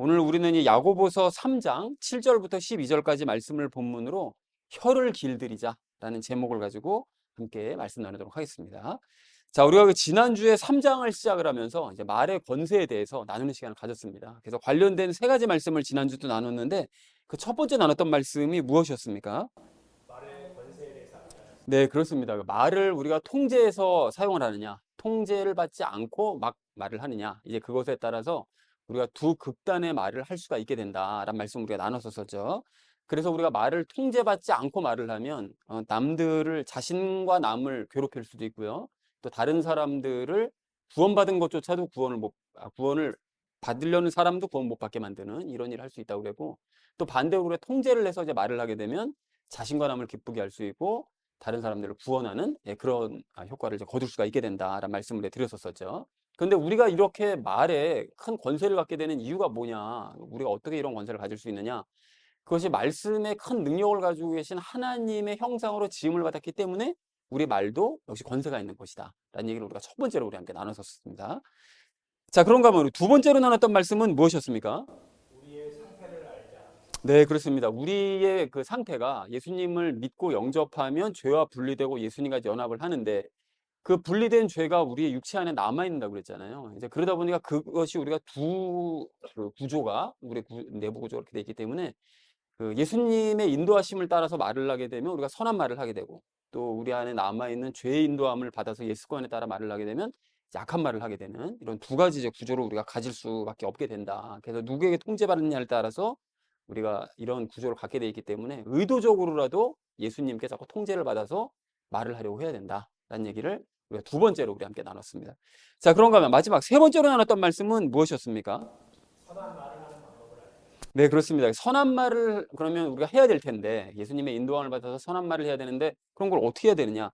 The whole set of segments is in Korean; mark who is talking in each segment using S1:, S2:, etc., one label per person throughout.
S1: 오늘 우리는 이 야고보서 3장 7절부터 12절까지 말씀을 본문으로 혀를 길들이자라는 제목을 가지고 함께 말씀 나누도록 하겠습니다. 자, 우리가 그 지난주에 3장을 시작을 하면서 이제 말의 권세에 대해서 나누는 시간을 가졌습니다. 그래서 관련된 세 가지 말씀을 지난주도 나눴는데 그 첫 번째 나눴던 말씀이 무엇이었습니까? 네, 그렇습니다. 그 말을 우리가 통제해서 사용을 하느냐, 통제를 받지 않고 막 말을 하느냐, 이제 그것에 따라서 우리가 두 극단의 말을 할 수가 있게 된다라는 말씀 우리가 나눴었죠. 그래서 우리가 말을 통제받지 않고 말을 하면 남들을 자신과 남을 괴롭힐 수도 있고요. 또 다른 사람들을 구원받은 것조차도 구원을 받으려는 사람도 구원 못 받게 만드는 이런 일을 할 수 있다고 그러고, 또 반대로 우리가 통제를 해서 이제 말을 하게 되면 자신과 남을 기쁘게 할 수 있고 다른 사람들을 구원하는 그런 효과를 이제 거둘 수가 있게 된다라는 말씀을 드렸었죠. 그런데 우리가 이렇게 말에 큰 권세를 갖게 되는 이유가 뭐냐? 우리가 어떻게 이런 권세를 가질 수 있느냐? 그것이 말씀의 큰 능력을 가지고 계신 하나님의 형상으로 지음을 받았기 때문에 우리 말도 역시 권세가 있는 것이다. 라는 얘기를 우리가 첫 번째로 우리 함께 나눴었습니다. 자, 그런가 하면 우리 두 번째로 나눴던 말씀은 무엇이었습니까? 네, 그렇습니다. 우리의 그 상태가 예수님을 믿고 영접하면 죄와 분리되고 예수님과 이제 연합을 하는데 그 분리된 죄가 우리의 육체 안에 남아있는다고 그랬잖아요. 이제 그러다 보니까 그것이 우리가 그 구조가, 내부 구조가 이렇게 돼 있기 때문에 그 예수님의 인도하심을 따라서 말을 하게 되면 우리가 선한 말을 하게 되고 또 우리 안에 남아있는 죄의 인도함을 받아서 예수권에 따라 말을 하게 되면 약한 말을 하게 되는 이런 두 가지 이제 구조를 우리가 가질 수밖에 없게 된다. 그래서 누구에게 통제받느냐에 따라서 우리가 이런 구조를 갖게 돼 있기 때문에 의도적으로라도 예수님께 자꾸 통제를 받아서 말을 하려고 해야 된다라는 얘기를 우리가 두 번째로 우리 함께 나눴습니다. 자, 그런가 하면 마지막 세 번째로 나눴던 말씀은 무엇이었습니까? 네, 그렇습니다. 선한 말을 그러면 우리가 해야 될 텐데 예수님의 인도함을 받아서 선한 말을 해야 되는데 그런 걸 어떻게 해야 되느냐?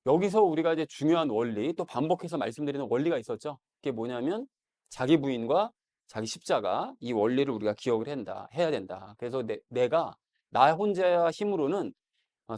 S1: 여기서 우리가 이제 중요한 원리, 또 반복해서 말씀드리는 원리가 있었죠. 그게 뭐냐면 자기 부인과 자기 십자가, 이 원리를 우리가 기억을 해야 된다. 그래서 내가 나 혼자의 힘으로는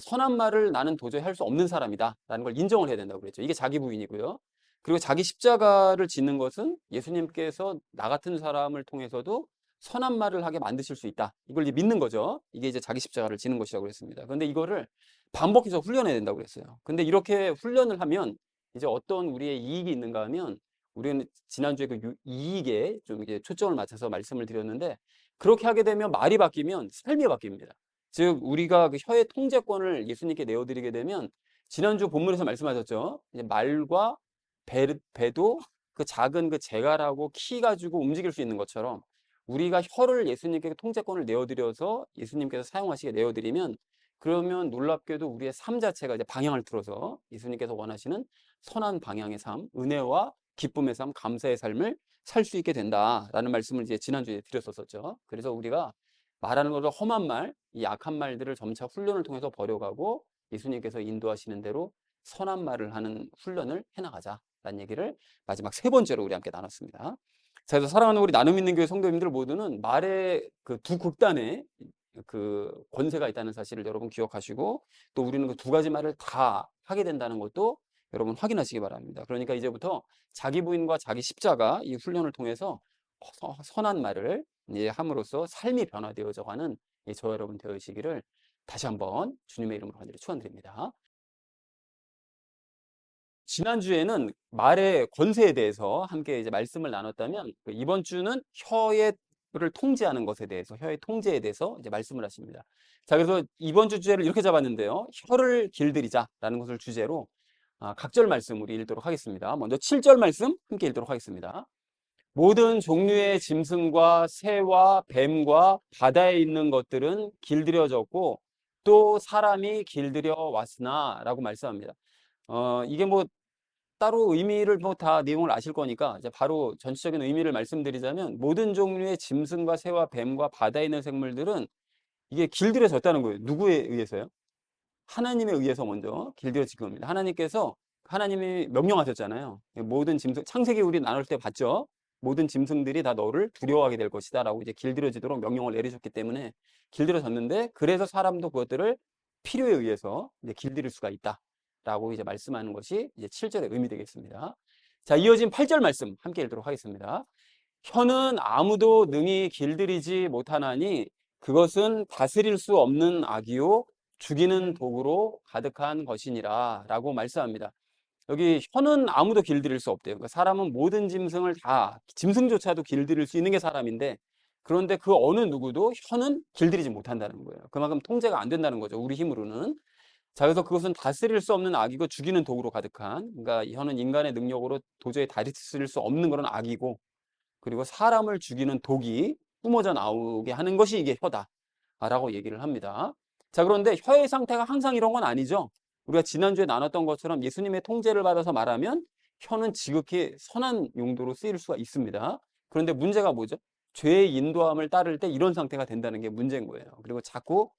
S1: 선한 말을 나는 도저히 할 수 없는 사람이다라는 걸 인정을 해야 된다고 그랬죠. 이게 자기 부인이고요. 그리고 자기 십자가를 짓는 것은 예수님께서 나 같은 사람을 통해서도 선한 말을 하게 만드실 수 있다. 이걸 이제 믿는 거죠. 이게 이제 자기 십자가를 지는 것이라고 그랬습니다. 그런데 이거를 반복해서 훈련해야 된다고 그랬어요. 근데 이렇게 훈련을 하면 이제 어떤 우리의 이익이 있는가 하면 우리는 지난주에 그 이익에 좀 이제 초점을 맞춰서 말씀을 드렸는데 그렇게 하게 되면 말이 바뀌면 삶이 바뀝니다. 즉 우리가 그 혀의 통제권을 예수님께 내어드리게 되면 지난주 본문에서 말씀하셨죠. 이제 말과 배도 그 작은 그 재갈하고 키 가지고 움직일 수 있는 것처럼 우리가 혀를 예수님께 통제권을 내어드려서 예수님께서 사용하시게 내어드리면 그러면 놀랍게도 우리의 삶 자체가 이제 방향을 틀어서 예수님께서 원하시는 선한 방향의 삶, 은혜와 기쁨의 삶, 감사의 삶을 살 수 있게 된다라는 말씀을 이제 지난주에 드렸었죠. 그래서 우리가 말하는 것을 험한 말, 이 약한 말들을 점차 훈련을 통해서 버려가고 예수님께서 인도하시는 대로 선한 말을 하는 훈련을 해나가자라는 얘기를 마지막 세 번째로 우리 함께 나눴습니다. 자, 그래서 사랑하는 우리 나눔 있는 교회 성도님들 모두는 말의 그 두 극단에 그 권세가 있다는 사실을 여러분 기억하시고 또 우리는 그 두 가지 말을 다 하게 된다는 것도 여러분 확인하시기 바랍니다. 그러니까 이제부터 자기 부인과 자기 십자가 이 훈련을 통해서 선한 말을 이제 함으로써 삶이 변화되어져 가는 저 여러분 되시기를 다시 한번 주님의 이름으로 간절히 축원드립니다. 지난주에는 말의 권세에 대해서 함께 이제 말씀을 나눴다면 이번 주는 혀를 통제하는 것에 대해서 혀의 통제에 대해서 이제 말씀을 하십니다. 자, 그래서 이번 주 주제를 이렇게 잡았는데요. 혀를 길들이자라는 것을 주제로 각절 말씀 우리 읽도록 하겠습니다. 먼저 7절 말씀 함께 읽도록 하겠습니다. 모든 종류의 짐승과 새와 뱀과 바다에 있는 것들은 길들여졌고 또 사람이 길들여 왔으나 라고 말씀합니다. 이게 뭐 따로 의미를 뭐 다 내용을 아실 거니까 이제 바로 전체적인 의미를 말씀드리자면 모든 종류의 짐승과 새와 뱀과 바다에 있는 생물들은 이게 길들여졌다는 거예요. 누구에 의해서요? 하나님에 의해서 먼저 길들여진 겁니다. 하나님이 명령하셨잖아요. 모든 짐승, 창세기 우리 나눌 때 봤죠? 모든 짐승들이 다 너를 두려워하게 될 것이다 라고 이제 길들여지도록 명령을 내리셨기 때문에 길들여졌는데 그래서 사람도 그것들을 필요에 의해서 이제 길들일 수가 있다 라고 이제 말씀하는 것이 이제 7절의 의미 되겠습니다. 자, 이어진 8절 말씀 함께 읽도록 하겠습니다. 혀는 아무도 능히 길들이지 못하나니 그것은 다스릴 수 없는 악이요 죽이는 독으로 가득한 것이니라 라고 말씀합니다. 여기 혀는 아무도 길들일 수 없대요. 그러니까 사람은 모든 짐승을 다, 짐승조차도 길들일 수 있는 게 사람인데, 그런데 그 어느 누구도 혀는 길들이지 못한다는 거예요. 그만큼 통제가 안 된다는 거죠. 우리 힘으로는. 자, 그래서 그것은 다스릴 수 없는 악이고 죽이는 독으로 가득한, 그러니까 혀는 인간의 능력으로 도저히 다스릴 수 없는 그런 악이고, 그리고 사람을 죽이는 독이 뿜어져 나오게 하는 것이 이게 혀다라고 얘기를 합니다. 자, 그런데 혀의 상태가 항상 이런 건 아니죠. 우리가 지난주에 나눴던 것처럼 예수님의 통제를 받아서 말하면 혀는 지극히 선한 용도로 쓰일 수가 있습니다. 그런데 문제가 뭐죠? 죄의 인도함을 따를 때 이런 상태가 된다는 게 문제인 거예요. 그리고 자꾸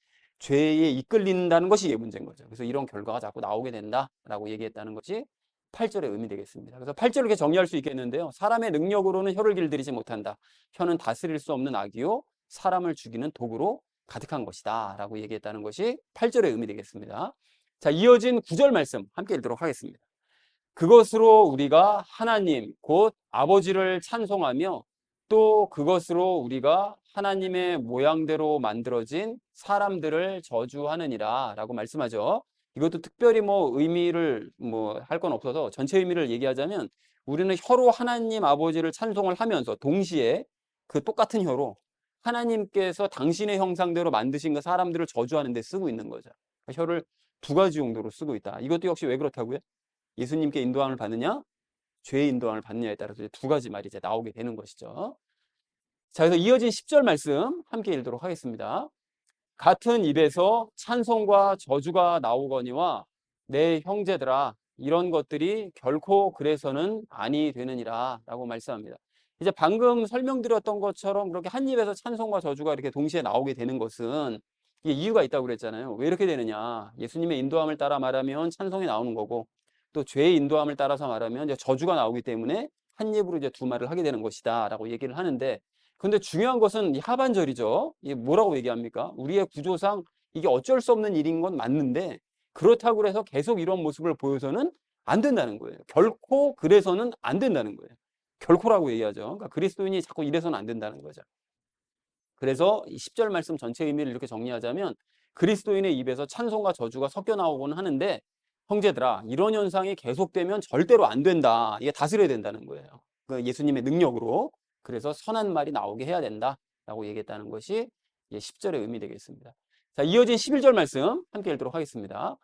S1: 죄에 이끌린다는 것이 이게 문제인 거죠. 그래서 이런 결과가 자꾸 나오게 된다라고 얘기했다는 것이 8절의 의미 되겠습니다. 그래서 8절을 이렇게 정리할 수 있겠는데요. 사람의 능력으로는 혀를 길들이지 못한다. 혀는 다스릴 수 없는 악이요 사람을 죽이는 독으로 가득한 것이다 라고 얘기했다는 것이 8절의 의미 되겠습니다. 자, 이어진 9절 말씀 함께 읽도록 하겠습니다. 그것으로 우리가 하나님 곧 아버지를 찬송하며 또 그것으로 우리가 하나님의 모양대로 만들어진 사람들을 저주하느니라 라고 말씀하죠. 이것도 특별히 뭐 의미를 뭐 할 건 없어서 전체 의미를 얘기하자면 우리는 혀로 하나님 아버지를 찬송을 하면서 동시에 그 똑같은 혀로 하나님께서 당신의 형상대로 만드신 그 사람들을 저주하는 데 쓰고 있는 거죠. 혀를 두 가지 용도로 쓰고 있다. 이것도 역시 왜 그렇다고요? 예수님께 인도함을 받느냐, 죄의 인도함을 받느냐에 따라서 두 가지 말이 이제 나오게 되는 것이죠. 자, 그래서 이어진 10절 말씀 함께 읽도록 하겠습니다. 같은 입에서 찬송과 저주가 나오거니와 내 형제들아 이런 것들이 결코 그래서는 아니 되느니라 라고 말씀합니다. 이제 방금 설명드렸던 것처럼 그렇게 한 입에서 찬송과 저주가 이렇게 동시에 나오게 되는 것은 이게 이유가 있다고 그랬잖아요. 왜 이렇게 되느냐? 예수님의 인도함을 따라 말하면 찬송이 나오는 거고 또 죄의 인도함을 따라서 말하면 이제 저주가 나오기 때문에 한 입으로 이제 두 말을 하게 되는 것이다라고 얘기를 하는데, 근데 중요한 것은 이 하반절이죠. 이게 뭐라고 얘기합니까? 우리의 구조상 이게 어쩔 수 없는 일인 건 맞는데 그렇다고 해서 계속 이런 모습을 보여서는 안 된다는 거예요. 결코 그래서는 안 된다는 거예요. 결코라고 얘기하죠. 그러니까 그리스도인이 자꾸 이래서는 안 된다는 거죠. 그래서 이 10절 말씀 전체 의미를 이렇게 정리하자면 그리스도인의 입에서 찬송과 저주가 섞여 나오곤 하는데 형제들아 이런 현상이 계속되면 절대로 안 된다. 이게 다스려야 된다는 거예요. 그 예수님의 능력으로. 그래서 선한 말이 나오게 해야 된다라고 얘기했다는 것이 10절의 의미 되겠습니다. 자, 이어진 11절 말씀 함께 읽도록 하겠습니다.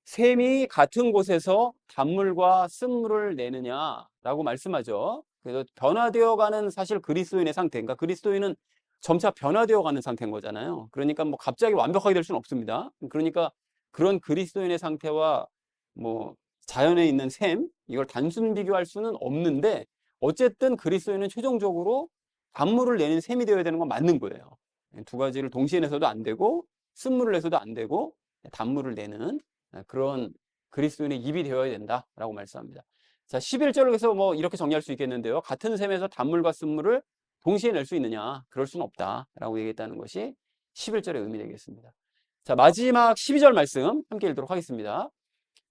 S1: 샘이 같은 곳에서 단물과 쓴물을 내느냐라고 말씀하죠. 그래서 변화되어가는 사실 그리스도인의 상태인가? 그리스도인은 점차 변화되어가는 상태인 거잖아요. 그러니까 뭐 갑자기 완벽하게 될 수는 없습니다. 그러니까 그런 그리스도인의 상태와 뭐 자연에 있는 샘 이걸 단순 비교할 수는 없는데 어쨌든 그리스도인은 최종적으로 단물을 내는 샘이 되어야 되는 건 맞는 거예요. 두 가지를 동시에 내서도 안 되고 쓴물을 내서도 안 되고 단물을 내는 그런 그리스도인의 입이 되어야 된다라고 말씀합니다. 자, 11절에서 뭐 이렇게 정리할 수 있겠는데요. 같은 셈에서 단물과 쓴물을 동시에 낼 수 있느냐? 그럴 수는 없다라고 얘기했다는 것이 11절의 의미 되겠습니다. 자, 마지막 12절 말씀 함께 읽도록 하겠습니다.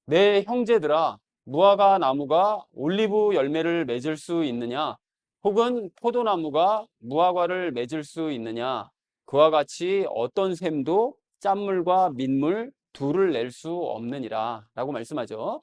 S1: 내 형제들아 무화과 나무가 올리브 열매를 맺을 수 있느냐? 혹은 포도나무가 무화과를 맺을 수 있느냐? 그와 같이 어떤 샘도 짠물과 민물 둘을 낼 수 없느니라 라고 말씀하죠.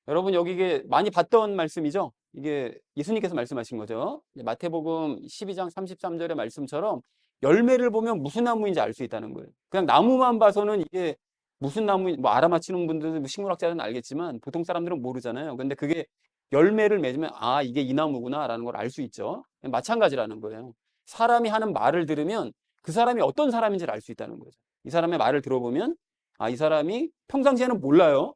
S1: 여러분 여기 이게 많이 봤던 말씀이죠. 이게 예수님께서 말씀하신 거죠. 마태복음 12장 33절의 말씀처럼 열매를 보면 무슨 나무인지 알 수 있다는 거예요. 그냥 나무만 봐서는 이게 무슨 나무, 뭐 알아맞히는 분들은 뭐 식물학자는 알겠지만 보통 사람들은 모르잖아요. 근데 그게 열매를 맺으면 아 이게 이 나무구나라는 걸 알 수 있죠. 마찬가지라는 거예요. 사람이 하는 말을 들으면 그 사람이 어떤 사람인지를 알 수 있다는 거죠. 이 사람의 말을 들어보면 아 이 사람이 평상시에는 몰라요.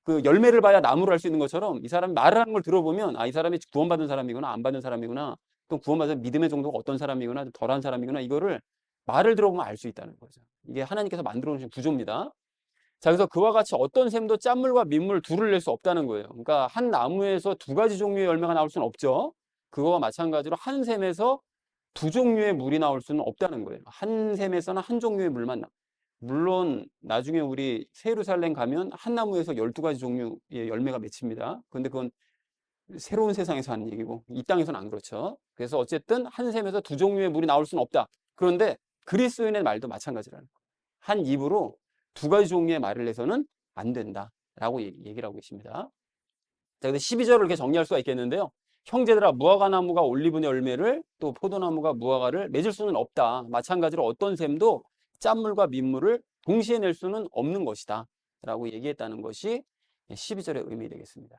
S1: 그 열매를 봐야 나무를 알 수 있는 것처럼 이 사람이 말을 하는 걸 들어보면 아 이 사람이 구원받은 사람이구나 안 받은 사람이구나 또 구원받은 믿음의 정도가 어떤 사람이구나 덜한 사람이구나 이거를 말을 들어보면 알 수 있다는 거죠. 이게 하나님께서 만들어 놓으신 구조입니다. 자, 그래서 그와 같이 어떤 샘도 짠물과 민물 둘을 낼 수 없다는 거예요. 그러니까 한 나무에서 두 가지 종류의 열매가 나올 수는 없죠. 그거와 마찬가지로 한 샘에서 두 종류의 물이 나올 수는 없다는 거예요. 한 샘에서는 한 종류의 물만 물론 나중에 우리 새 예루살렘 가면 한 나무에서 12가지 종류의 열매가 맺힙니다. 그런데 그건 새로운 세상에서 하는 얘기고 이 땅에서는 안 그렇죠. 그래서 어쨌든 한 샘에서 두 종류의 물이 나올 수는 없다. 그런데 그리스도인의 말도 마찬가지라는 거예요. 한 입으로 두 가지 종류의 말을 내서는 안 된다라고 얘기를 하고 있습니다. 자, 근데 12절을 이렇게 정리할 수가 있겠는데요. 형제들아, 무화과나무가 올리브의 열매를 또 포도나무가 무화과를 맺을 수는 없다. 마찬가지로 어떤 샘도 짠물과 민물을 동시에 낼 수는 없는 것이다. 라고 얘기했다는 것이 12절의 의미 되겠습니다.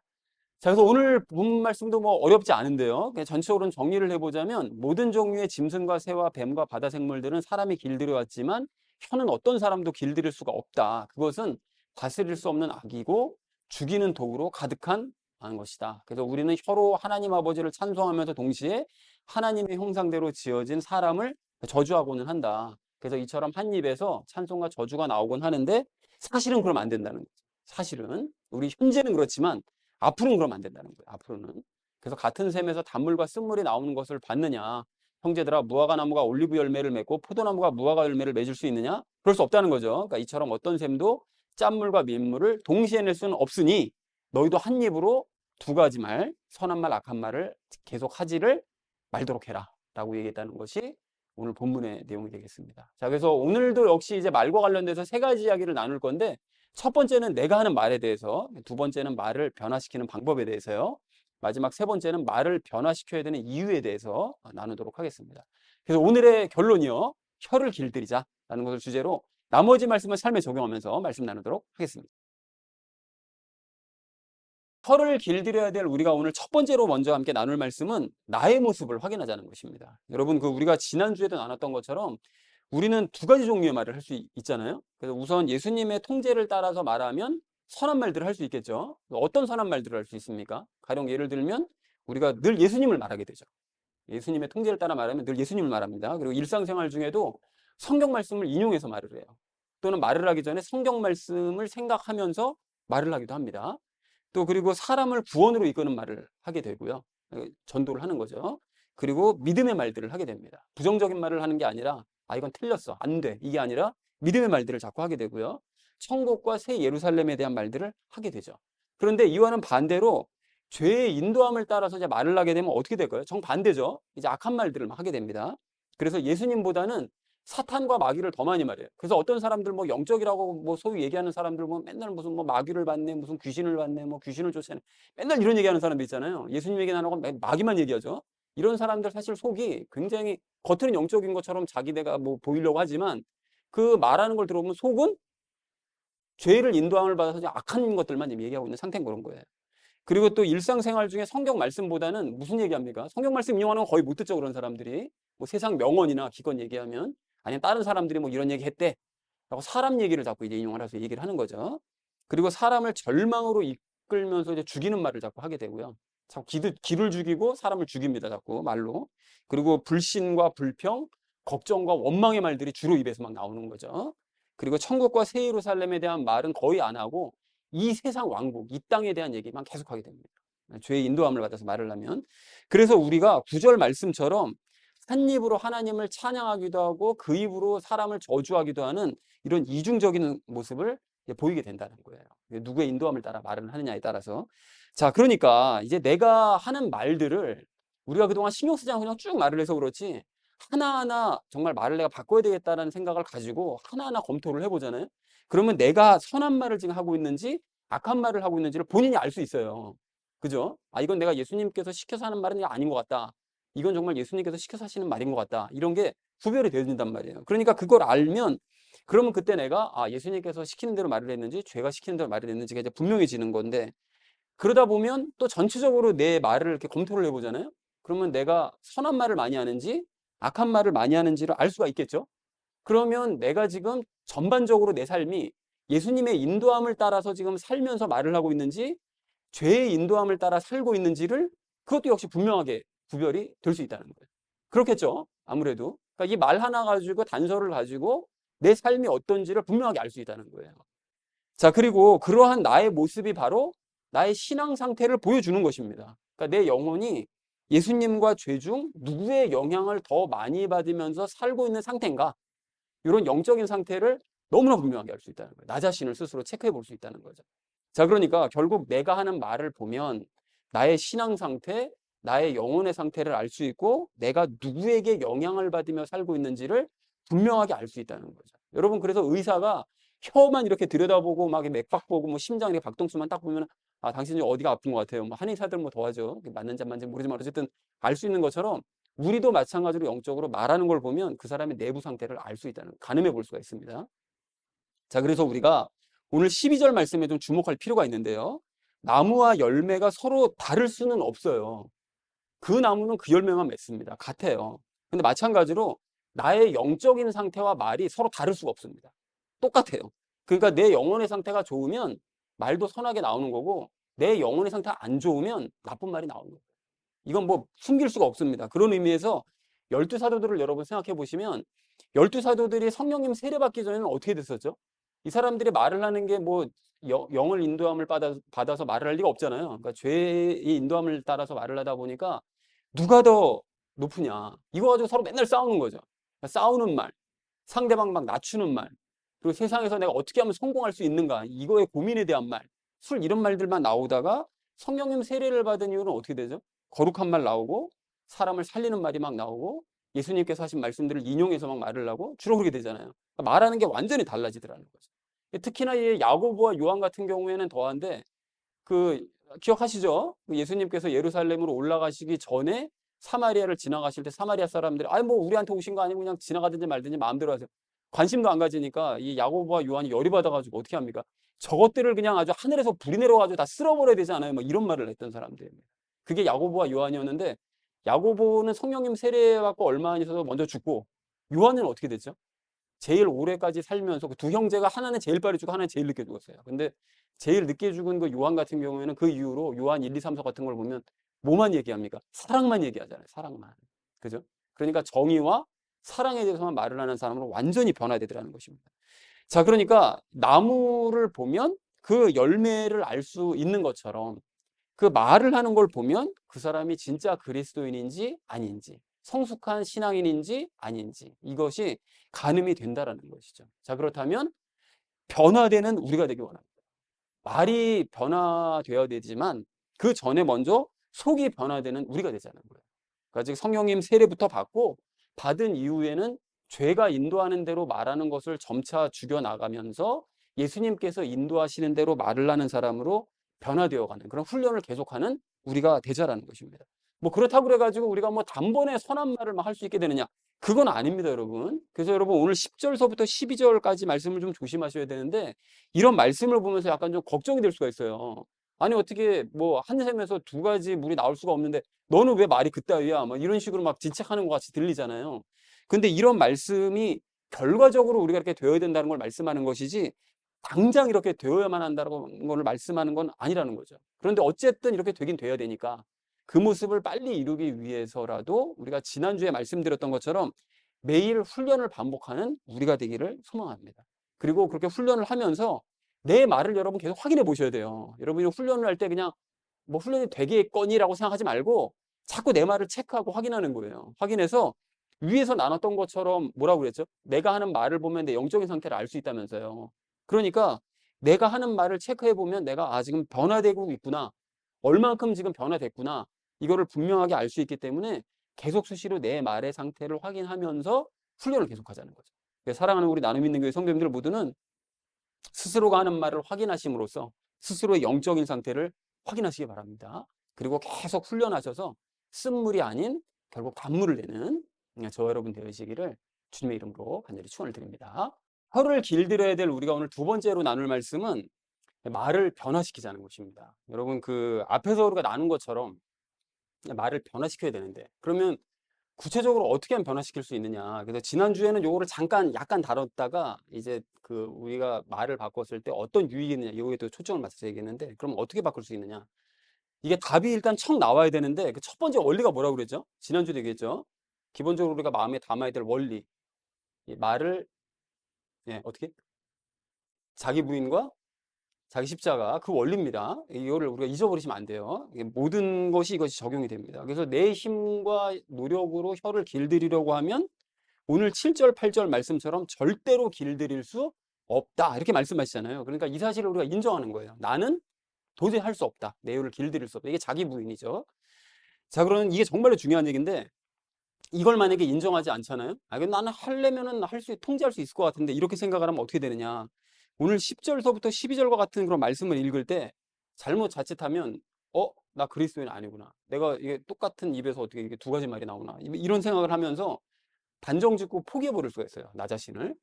S1: 자, 그래서 오늘 본 말씀도 뭐 어렵지 않은데요. 그냥 전체적으로 정리를 해보자면 모든 종류의 짐승과 새와 뱀과 바다 생물들은 사람이 길들여왔지만 혀는 어떤 사람도 길들일 수가 없다. 그것은 다스릴 수 없는 악이고 죽이는 독으로 가득한 것이다. 그래서 우리는 혀로 하나님 아버지를 찬송하면서 동시에 하나님의 형상대로 지어진 사람을 저주하고는 한다. 그래서 이처럼 한 입에서 찬송과 저주가 나오곤 하는데 사실은 그러면 안 된다는 거죠. 사실은 우리 현재는 그렇지만 앞으로는 그러면 안 된다는 거예요. 앞으로는. 그래서 같은 샘에서 단물과 쓴물이 나오는 것을 봤느냐. 형제들아, 무화과 나무가 올리브 열매를 맺고 포도나무가 무화과 열매를 맺을 수 있느냐? 그럴 수 없다는 거죠. 그러니까 이처럼 어떤 샘도 짠물과 민물을 동시에 낼 수는 없으니 너희도 한 입으로 두 가지 말, 선한 말, 악한 말을 계속 하지를 말도록 해라. 라고 얘기했다는 것이 오늘 본문의 내용이 되겠습니다. 자, 그래서 오늘도 역시 이제 말과 관련돼서 세 가지 이야기를 나눌 건데 첫 번째는 내가 하는 말에 대해서, 두 번째는 말을 변화시키는 방법에 대해서요. 마지막 세 번째는 말을 변화시켜야 되는 이유에 대해서 나누도록 하겠습니다. 그래서 오늘의 결론이요. 혀를 길들이자라는 것을 주제로 나머지 말씀을 삶에 적용하면서 말씀 나누도록 하겠습니다. 혀를 길들여야 될 우리가 오늘 첫 번째로 먼저 함께 나눌 말씀은 나의 모습을 확인하자는 것입니다. 여러분, 우리가 지난주에도 나눴던 것처럼 우리는 두 가지 종류의 말을 할 수 있잖아요. 그래서 우선 예수님의 통제를 따라서 말하면 선한 말들을 할 수 있겠죠. 어떤 선한 말들을 할 수 있습니까? 가령 예를 들면 우리가 늘 예수님을 말하게 되죠. 예수님의 통제를 따라 말하면 늘 예수님을 말합니다. 그리고 일상생활 중에도 성경 말씀을 인용해서 말을 해요. 또는 말을 하기 전에 성경 말씀을 생각하면서 말을 하기도 합니다. 또 그리고 사람을 구원으로 이끄는 말을 하게 되고요. 전도를 하는 거죠. 그리고 믿음의 말들을 하게 됩니다. 부정적인 말을 하는 게 아니라 이건 틀렸어, 안 돼, 이게 아니라 믿음의 말들을 자꾸 하게 되고요. 천국과 새 예루살렘에 대한 말들을 하게 되죠. 그런데 이와는 반대로 죄의 인도함을 따라서 이제 말을 하게 되면 어떻게 될까요? 정반대죠. 이제 악한 말들을 막 하게 됩니다. 그래서 예수님보다는 사탄과 마귀를 더 많이 말해요. 그래서 어떤 사람들 뭐 영적이라고 뭐 소위 얘기하는 사람들 뭐 맨날 무슨 뭐 마귀를 봤네, 무슨 귀신을 봤네, 뭐 귀신을 쫓아내, 맨날 이런 얘기하는 사람들 있잖아요. 예수님 얘기 안 하고 마귀만 얘기하죠. 이런 사람들 사실 속이 굉장히 겉으로는 영적인 것처럼 자기네가 뭐 보이려고 하지만 그 말하는 걸 들어보면 속은 죄를 인도함을 받아서 악한 것들만 얘기하고 있는 상태인 그런 거예요. 그리고 또 일상생활 중에 성경 말씀보다는 무슨 얘기합니까? 성경 말씀 인용하는 건 거의 못 듣죠, 그런 사람들이. 뭐 세상 명언이나 기껏 얘기하면, 아니면 다른 사람들이 뭐 이런 얘기 했대 라고 사람 얘기를 자꾸 이제 인용을 해서 얘기를 하는 거죠. 그리고 사람을 절망으로 이끌면서 이제 죽이는 말을 자꾸 하게 되고요. 자꾸 기를 죽이고 사람을 죽입니다, 자꾸 말로. 그리고 불신과 불평, 걱정과 원망의 말들이 주로 입에서 막 나오는 거죠. 그리고 천국과 새 예루살렘에 대한 말은 거의 안 하고 이 세상 왕국, 이 땅에 대한 얘기만 계속하게 됩니다. 죄의 인도함을 받아서 말을 하면. 그래서 우리가 구절 말씀처럼 한 입으로 하나님을 찬양하기도 하고 그 입으로 사람을 저주하기도 하는 이런 이중적인 모습을 보이게 된다는 거예요. 누구의 인도함을 따라 말을 하느냐에 따라서. 자, 그러니까 이제 내가 하는 말들을 우리가 그동안 신경 쓰지 않고 그냥 쭉 말을 해서 그렇지 하나하나 정말 말을 내가 바꿔야 되겠다는 생각을 가지고 하나하나 검토를 해보잖아요. 그러면 내가 선한 말을 지금 하고 있는지 악한 말을 하고 있는지를 본인이 알 수 있어요. 그죠? 이건 내가 예수님께서 시켜서 하는 말은 아닌 것 같다. 이건 정말 예수님께서 시켜서 하시는 말인 것 같다. 이런 게 구별이 되어진단 말이에요. 그러니까 그걸 알면 그러면 그때 내가 예수님께서 시키는 대로 말을 했는지 죄가 시키는 대로 말을 했는지가 이제 분명해지는 건데 그러다 보면 또 전체적으로 내 말을 이렇게 검토를 해보잖아요. 그러면 내가 선한 말을 많이 하는지 악한 말을 많이 하는지를 알 수가 있겠죠. 그러면 내가 지금 전반적으로 내 삶이 예수님의 인도함을 따라서 지금 살면서 말을 하고 있는지 죄의 인도함을 따라 살고 있는지를 그것도 역시 분명하게 구별이 될 수 있다는 거예요. 그렇겠죠. 아무래도. 그러니까 이 말 하나 가지고 단서를 가지고 내 삶이 어떤지를 분명하게 알 수 있다는 거예요. 자, 그리고 그러한 나의 모습이 바로 나의 신앙 상태를 보여주는 것입니다. 그러니까 내 영혼이 예수님과 죄 중 누구의 영향을 더 많이 받으면서 살고 있는 상태인가? 이런 영적인 상태를 너무나 분명하게 알 수 있다는 거예요. 나 자신을 스스로 체크해 볼 수 있다는 거죠. 자, 그러니까 결국 내가 하는 말을 보면 나의 신앙 상태, 나의 영혼의 상태를 알 수 있고 내가 누구에게 영향을 받으며 살고 있는지를 분명하게 알 수 있다는 거죠. 여러분, 그래서 의사가 혀만 이렇게 들여다보고 막 맥박 보고 뭐 심장 이렇게 박동수만 딱 보면 아, 당신이 어디가 아픈 것 같아요. 뭐 한의사들 뭐 더하죠. 맞는지 안 맞는지 모르지만 어쨌든 알 수 있는 것처럼 우리도 마찬가지로 영적으로 말하는 걸 보면 그 사람의 내부 상태를 알 수 있다는, 가늠해 볼 수가 있습니다. 자, 그래서 우리가 오늘 12절 말씀에 좀 주목할 필요가 있는데요. 나무와 열매가 서로 다를 수는 없어요. 그 나무는 그 열매만 맺습니다. 같아요. 근데 마찬가지로 나의 영적인 상태와 말이 서로 다를 수가 없습니다. 똑같아요. 그러니까 내 영혼의 상태가 좋으면 말도 선하게 나오는 거고 내 영혼의 상태가 안 좋으면 나쁜 말이 나오는 거예요. 이건 뭐 숨길 수가 없습니다. 그런 의미에서 열두 사도들을 여러분 생각해 보시면 열두 사도들이 성령님 세례받기 전에는 어떻게 됐었죠? 이 사람들이 말을 하는 게 뭐 영을 인도함을 받아서 말을 할 리가 없잖아요. 그러니까 죄의 인도함을 따라서 말을 하다 보니까 누가 더 높으냐, 이거 가지고 서로 맨날 싸우는 거죠. 그러니까 싸우는 말, 상대방 막 낮추는 말, 그리고 세상에서 내가 어떻게 하면 성공할 수 있는가, 이거에 고민에 대한 말, 술 이런 말들만 나오다가 성령님 세례를 받은 이유는 어떻게 되죠? 거룩한 말 나오고 사람을 살리는 말이 막 나오고 예수님께서 하신 말씀들을 인용해서 막 말을 하고 주로 그렇게 되잖아요. 그러니까 말하는 게 완전히 달라지더라는 거죠. 특히나 이 야고보와 요한 같은 경우에는 더한데 그 기억하시죠? 예수님께서 예루살렘으로 올라가시기 전에 사마리아를 지나가실 때 사마리아 사람들이 아니 뭐 우리한테 오신 거 아니고 그냥 지나가든지 말든지 마음대로 하세요. 관심도 안 가지니까 이 야고보와 요한이 열이 받아가지고 어떻게 합니까? 저것들을 그냥 아주 하늘에서 불이 내려가지고 다 쓸어버려야 되지 않아요? 막 이런 말을 했던 사람들입니다. 그게 야고보와 요한이었는데 야고보는 성령님 세례받고 얼마 안 있어서 먼저 죽고 요한은 어떻게 됐죠? 제일 오래까지 살면서 그 두 형제가 하나는 제일 빨리 죽고 하나는 제일 늦게 죽었어요. 근데 제일 늦게 죽은 그 요한 같은 경우에는 그 이후로 요한 1, 2, 3, 4 같은 걸 보면 뭐만 얘기합니까? 사랑만 얘기하잖아요. 사랑만. 그죠? 그러니까 정의와 사랑에 대해서만 말을 하는 사람으로 완전히 변화되더라는 것입니다. 자, 그러니까 나무를 보면 그 열매를 알 수 있는 것처럼 그 말을 하는 걸 보면 그 사람이 진짜 그리스도인인지 아닌지, 성숙한 신앙인인지 아닌지, 이것이 가늠이 된다라는 것이죠. 자, 그렇다면 변화되는 우리가 되기 원합니다. 말이 변화되어야 되지만 그 전에 먼저 속이 변화되는 우리가 되자는 거예요. 그러니까 즉 성령님 세례부터 받고 받은 이후에는 죄가 인도하는 대로 말하는 것을 점차 죽여나가면서 예수님께서 인도하시는 대로 말을 하는 사람으로 변화되어가는 그런 훈련을 계속하는 우리가 되자라는 것입니다. 뭐 그렇다고 그래가지고 우리가 뭐 단번에 선한 말을 할 수 있게 되느냐? 그건 아닙니다, 여러분. 그래서 여러분 오늘 10절서부터 12절까지 말씀을 좀 조심하셔야 되는데 이런 말씀을 보면서 약간 좀 걱정이 될 수가 있어요. 아니 어떻게 뭐 한 셈에서 두 가지 물이 나올 수가 없는데 너는 왜 말이 그따위야? 막 이런 식으로 막 질책하는 것 같이 들리잖아요. 근데 이런 말씀이 결과적으로 우리가 이렇게 되어야 된다는 걸 말씀하는 것이지 당장 이렇게 되어야만 한다는 걸 말씀하는 건 아니라는 거죠. 그런데 어쨌든 이렇게 되긴 돼야 되니까 그 모습을 빨리 이루기 위해서라도 우리가 지난주에 말씀드렸던 것처럼 매일 훈련을 반복하는 우리가 되기를 소망합니다. 그리고 그렇게 훈련을 하면서 내 말을 여러분 계속 확인해 보셔야 돼요. 여러분이 훈련을 할 때 그냥 뭐 훈련이 되겠거니라고 생각하지 말고 자꾸 내 말을 체크하고 확인하는 거예요. 확인해서 위에서 나눴던 것처럼 뭐라고 그랬죠? 내가 하는 말을 보면 내 영적인 상태를 알 수 있다면서요. 그러니까 내가 하는 말을 체크해 보면 내가 아 지금 변화되고 있구나. 얼만큼 지금 변화됐구나. 이거를 분명하게 알 수 있기 때문에 계속 수시로 내 말의 상태를 확인하면서 훈련을 계속하자는 거죠. 사랑하는 우리 나눔 있는 교회 성도님들 모두는 스스로가 하는 말을 확인하심으로써 스스로의 영적인 상태를 확인하시기 바랍니다. 그리고 계속 훈련하셔서 쓴물이 아닌 결국 단물을 내는 저 여러분 되시기를 주님의 이름으로 간절히 축원을 드립니다. 혀를 길들여야 될 우리가 오늘 두 번째로 나눌 말씀은 말을 변화시키자는 것입니다. 여러분 그 앞에서 우리가 나눈 것처럼 말을 변화시켜야 되는데 그러면 구체적으로 어떻게 하면 변화시킬 수 있느냐. 그래서 지난주에는 요거를 잠깐 약간 다뤘다가 이제 그 우리가 말을 바꿨을 때 어떤 유익이 있느냐 요거에 또 초점을 맞춰서 얘기했는데 그럼 어떻게 바꿀 수 있느냐. 이게 답이 일단 척 나와야 되는데 그 첫 번째 원리가 뭐라고 그랬죠? 지난주에 얘기했죠. 기본적으로 우리가 마음에 담아야 될 원리. 이 말을 어떻게? 자기 부인과 자기 십자가 그 원리입니다. 이거를 우리가 잊어버리시면 안 돼요. 모든 것이 이것이 적용이 됩니다. 그래서 내 힘과 노력으로 혀를 길들이려고 하면 오늘 7절, 8절 말씀처럼 절대로 길들일 수 없다. 이렇게 말씀하시잖아요. 그러니까 이 사실을 우리가 인정하는 거예요. 나는 도저히 할 수 없다. 내 혀를 길들일 수 없다. 이게 자기 부인이죠. 자, 그러면 이게 정말로 중요한 얘기인데 이걸 만약에 인정하지 않잖아요. 그럼 나는 하려면은 통제할 수 있을 것 같은데 이렇게 생각을 하면 어떻게 되느냐. 오늘 10절서부터 12절과 같은 그런 말씀을 읽을 때 잘못 자칫하면 나 그리스도인 아니구나. 내가 이게 똑같은 입에서 어떻게 이게 두 가지 말이 나오나. 이런 생각을 하면서 단정짓고 포기해버릴 수가 있어요. 나 자신을.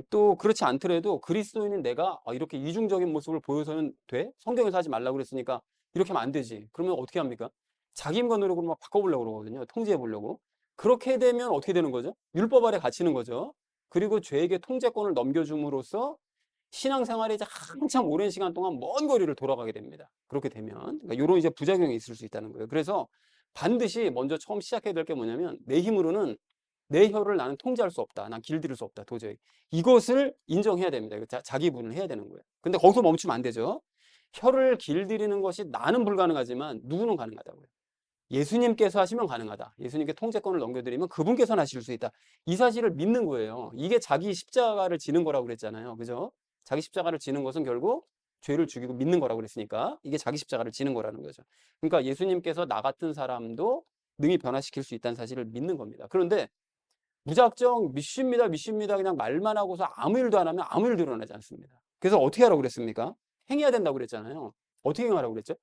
S1: 또 그렇지 않더라도 그리스도인인 내가 이렇게 이중적인 모습을 보여서는 돼? 성경에서 하지 말라고 그랬으니까 이렇게 하면 안 되지. 그러면 어떻게 합니까? 자기 힘과 노력으로 막 바꿔보려고 그러거든요. 통제해보려고. 그렇게 되면 어떻게 되는 거죠? 율법 아래 갇히는 거죠. 그리고 죄에게 통제권을 넘겨줌으로써 신앙생활에 이제 한참 오랜 시간 동안 먼 거리를 돌아가게 됩니다. 그렇게 되면. 그러니까 이런 이제 부작용이 있을 수 있다는 거예요. 그래서 반드시 먼저 처음 시작해야 될 게 뭐냐면 내 힘으로는 내 혀를 나는 통제할 수 없다. 난 길들일 수 없다. 도저히. 이것을 인정해야 됩니다. 자기 분을 해야 되는 거예요. 근데 거기서 멈추면 안 되죠. 혀를 길들이는 것이 나는 불가능하지만 누구는 가능하다고요. 예수님께서 하시면 가능하다. 예수님께 통제권을 넘겨드리면 그분께서는 하실 수 있다. 이 사실을 믿는 거예요. 이게 자기 십자가를 지는 거라고 그랬잖아요. 그죠? 자기 십자가를 지는 것은 결국 죄를 죽이고 믿는 거라고 그랬으니까 이게 자기 십자가를 지는 거라는 거죠. 그러니까 예수님께서 나 같은 사람도 능히 변화시킬 수 있다는 사실을 믿는 겁니다. 그런데 무작정 믿습니다 그냥 말만 하고서 아무 일도 안 하면 아무 일도 일어나지 않습니다. 그래서 어떻게 하라고 그랬습니까? 행해야 된다고 그랬잖아요. 어떻게 행하라고 그랬죠?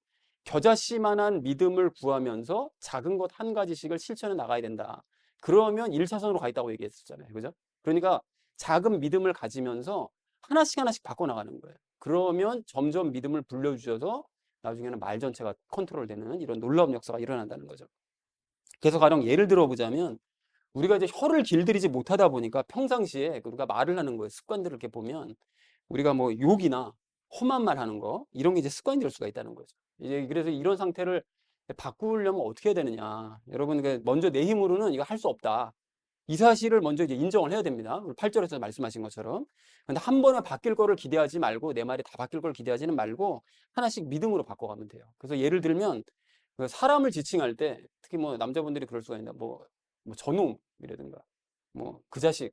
S1: 겨자씨만한 믿음을 구하면서 작은 것 한 가지씩을 실천해 나가야 된다. 그러면 1차선으로 가 있다고 얘기했었잖아요. 그죠? 그러니까 작은 믿음을 가지면서 하나씩 하나씩 바꿔나가는 거예요. 그러면 점점 믿음을 불려주셔서 나중에는 말 전체가 컨트롤되는 이런 놀라운 역사가 일어난다는 거죠. 그래서 가령 예를 들어 보자면 우리가 이제 혀를 길들이지 못하다 보니까 평상시에 우리가 말을 하는 거예요. 습관들을 이렇게 보면 우리가 뭐 욕이나 험한 말 하는 거 이런 게 이제 습관이 될 수가 있다는 거죠. 이제 그래서 이런 상태를 바꾸려면 어떻게 해야 되느냐. 여러분 먼저 내 힘으로는 이거 할 수 없다. 이 사실을 먼저 이제 인정을 해야 됩니다. 8절에서 말씀하신 것처럼. 근데 한 번에 바뀔 거를 기대하지 말고 내 말이 다 바뀔 걸 기대하지는 말고 하나씩 믿음으로 바꿔가면 돼요. 그래서 예를 들면 그 사람을 지칭할 때 특히 뭐 남자분들이 그럴 수가 있는데 뭐 저놈이라든가 뭐 그 자식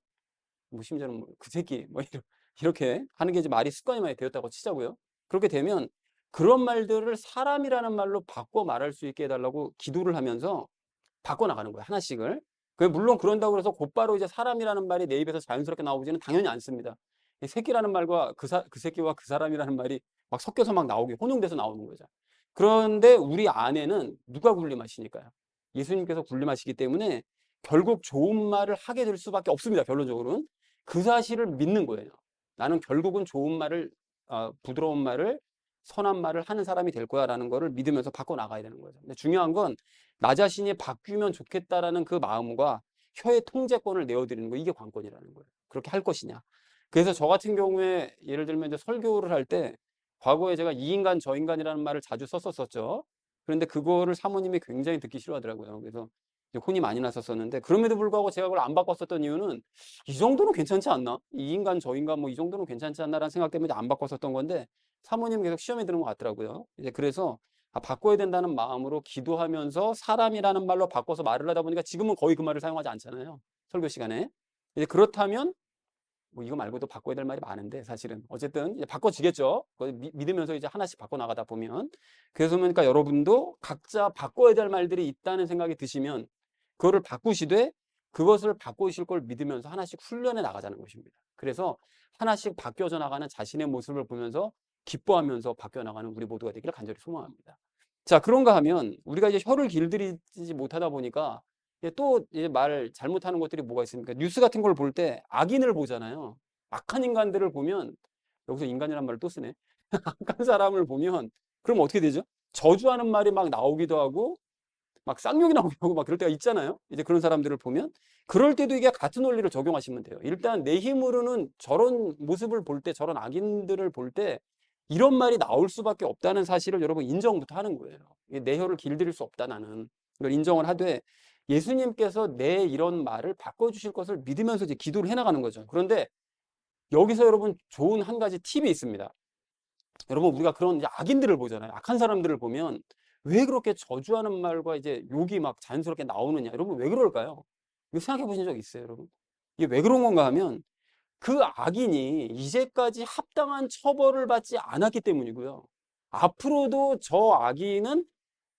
S1: 뭐 심지어는 뭐그 새끼 뭐 이렇게 하는 게 이제 말이 습관이 많이 되었다고 치자고요. 그렇게 되면 그런 말들을 사람이라는 말로 바꿔 말할 수 있게 해달라고 기도를 하면서 바꿔나가는 거예요. 하나씩을. 물론 그런다고 해서 곧바로 이제 사람이라는 말이 내 입에서 자연스럽게 나오지는 당연히 않습니다. 새끼라는 말과 그 새끼와 그 사람이라는 말이 막 섞여서 막 나오게 혼용돼서 나오는 거죠. 그런데 우리 안에는 누가 군림하시니까요. 예수님께서 군림하시기 때문에 결국 좋은 말을 하게 될 수밖에 없습니다. 결론적으로는. 그 사실을 믿는 거예요. 나는 결국은 좋은 말을, 부드러운 말을, 선한 말을 하는 사람이 될 거야 라는 거를 믿으면서 바꿔나가야 되는 거죠. 근데 중요한 건 나 자신이 바뀌면 좋겠다라는 그 마음과 혀의 통제권을 내어드리는 거, 이게 관건이라는 거예요. 그렇게 할 것이냐. 그래서 저 같은 경우에 예를 들면 이제 설교를 할 때 과거에 제가 이 인간 저 인간이라는 말을 자주 썼었죠. 그런데 그거를 사모님이 굉장히 듣기 싫어하더라고요. 그래서 이제 혼이 많이 났었었는데 그럼에도 불구하고 제가 그걸 안 바꿨었던 이유는 이 정도는 괜찮지 않나? 이 인간 저 인간 뭐 이 정도는 괜찮지 않나라는 생각 때문에 안 바꿨었던 건데 사모님 계속 시험에 드는 것 같더라고요. 이제 그래서 바꿔야 된다는 마음으로 기도하면서 사람이라는 말로 바꿔서 말을 하다 보니까 지금은 거의 그 말을 사용하지 않잖아요. 설교 시간에. 이제 그렇다면 뭐 이거 말고도 바꿔야 될 말이 많은데 사실은 어쨌든 이제 바꿔지겠죠. 믿으면서 이제 하나씩 바꿔 나가다 보면. 그래서 그러니까 여러분도 각자 바꿔야 될 말들이 있다는 생각이 드시면 그거를 바꾸시되 그것을 바꾸실 걸 믿으면서 하나씩 훈련해 나가자는 것입니다. 그래서 하나씩 바뀌어져 나가는 자신의 모습을 보면서 기뻐하면서 바뀌어 나가는 우리 모두가 되기를 간절히 소망합니다. 자, 그런가 하면 우리가 이제 혀를 길들이지 못하다 보니까 또 이제 말 잘못하는 것들이 뭐가 있습니까? 뉴스 같은 걸 볼 때 악인을 보잖아요. 악한 인간들을 보면 여기서 인간이란 말을 또 쓰네. 악한 사람을 보면 그럼 어떻게 되죠? 저주하는 말이 막 나오기도 하고 막 쌍욕이 나오기도 하고 막 그럴 때가 있잖아요. 이제 그런 사람들을 보면 그럴 때도 이게 같은 원리를 적용하시면 돼요. 일단 내 힘으로는 저런 모습을 볼 때, 저런 악인들을 볼 때 이런 말이 나올 수밖에 없다는 사실을 여러분 인정부터 하는 거예요. 내 혀를 길들일 수 없다 나는. 이걸 인정을 하되 예수님께서 내 이런 말을 바꿔주실 것을 믿으면서 이제 기도를 해나가는 거죠. 그런데 여기서 여러분 좋은 한 가지 팁이 있습니다. 여러분 우리가 그런 이제 악인들을 보잖아요. 악한 사람들을 보면 왜 그렇게 저주하는 말과 이제 욕이 막 자연스럽게 나오느냐. 여러분 왜 그럴까요? 이거 생각해 보신 적 있어요, 여러분? 이게 왜 그런 건가 하면 그 악인이 이제까지 합당한 처벌을 받지 않았기 때문이고요. 앞으로도 저 아기는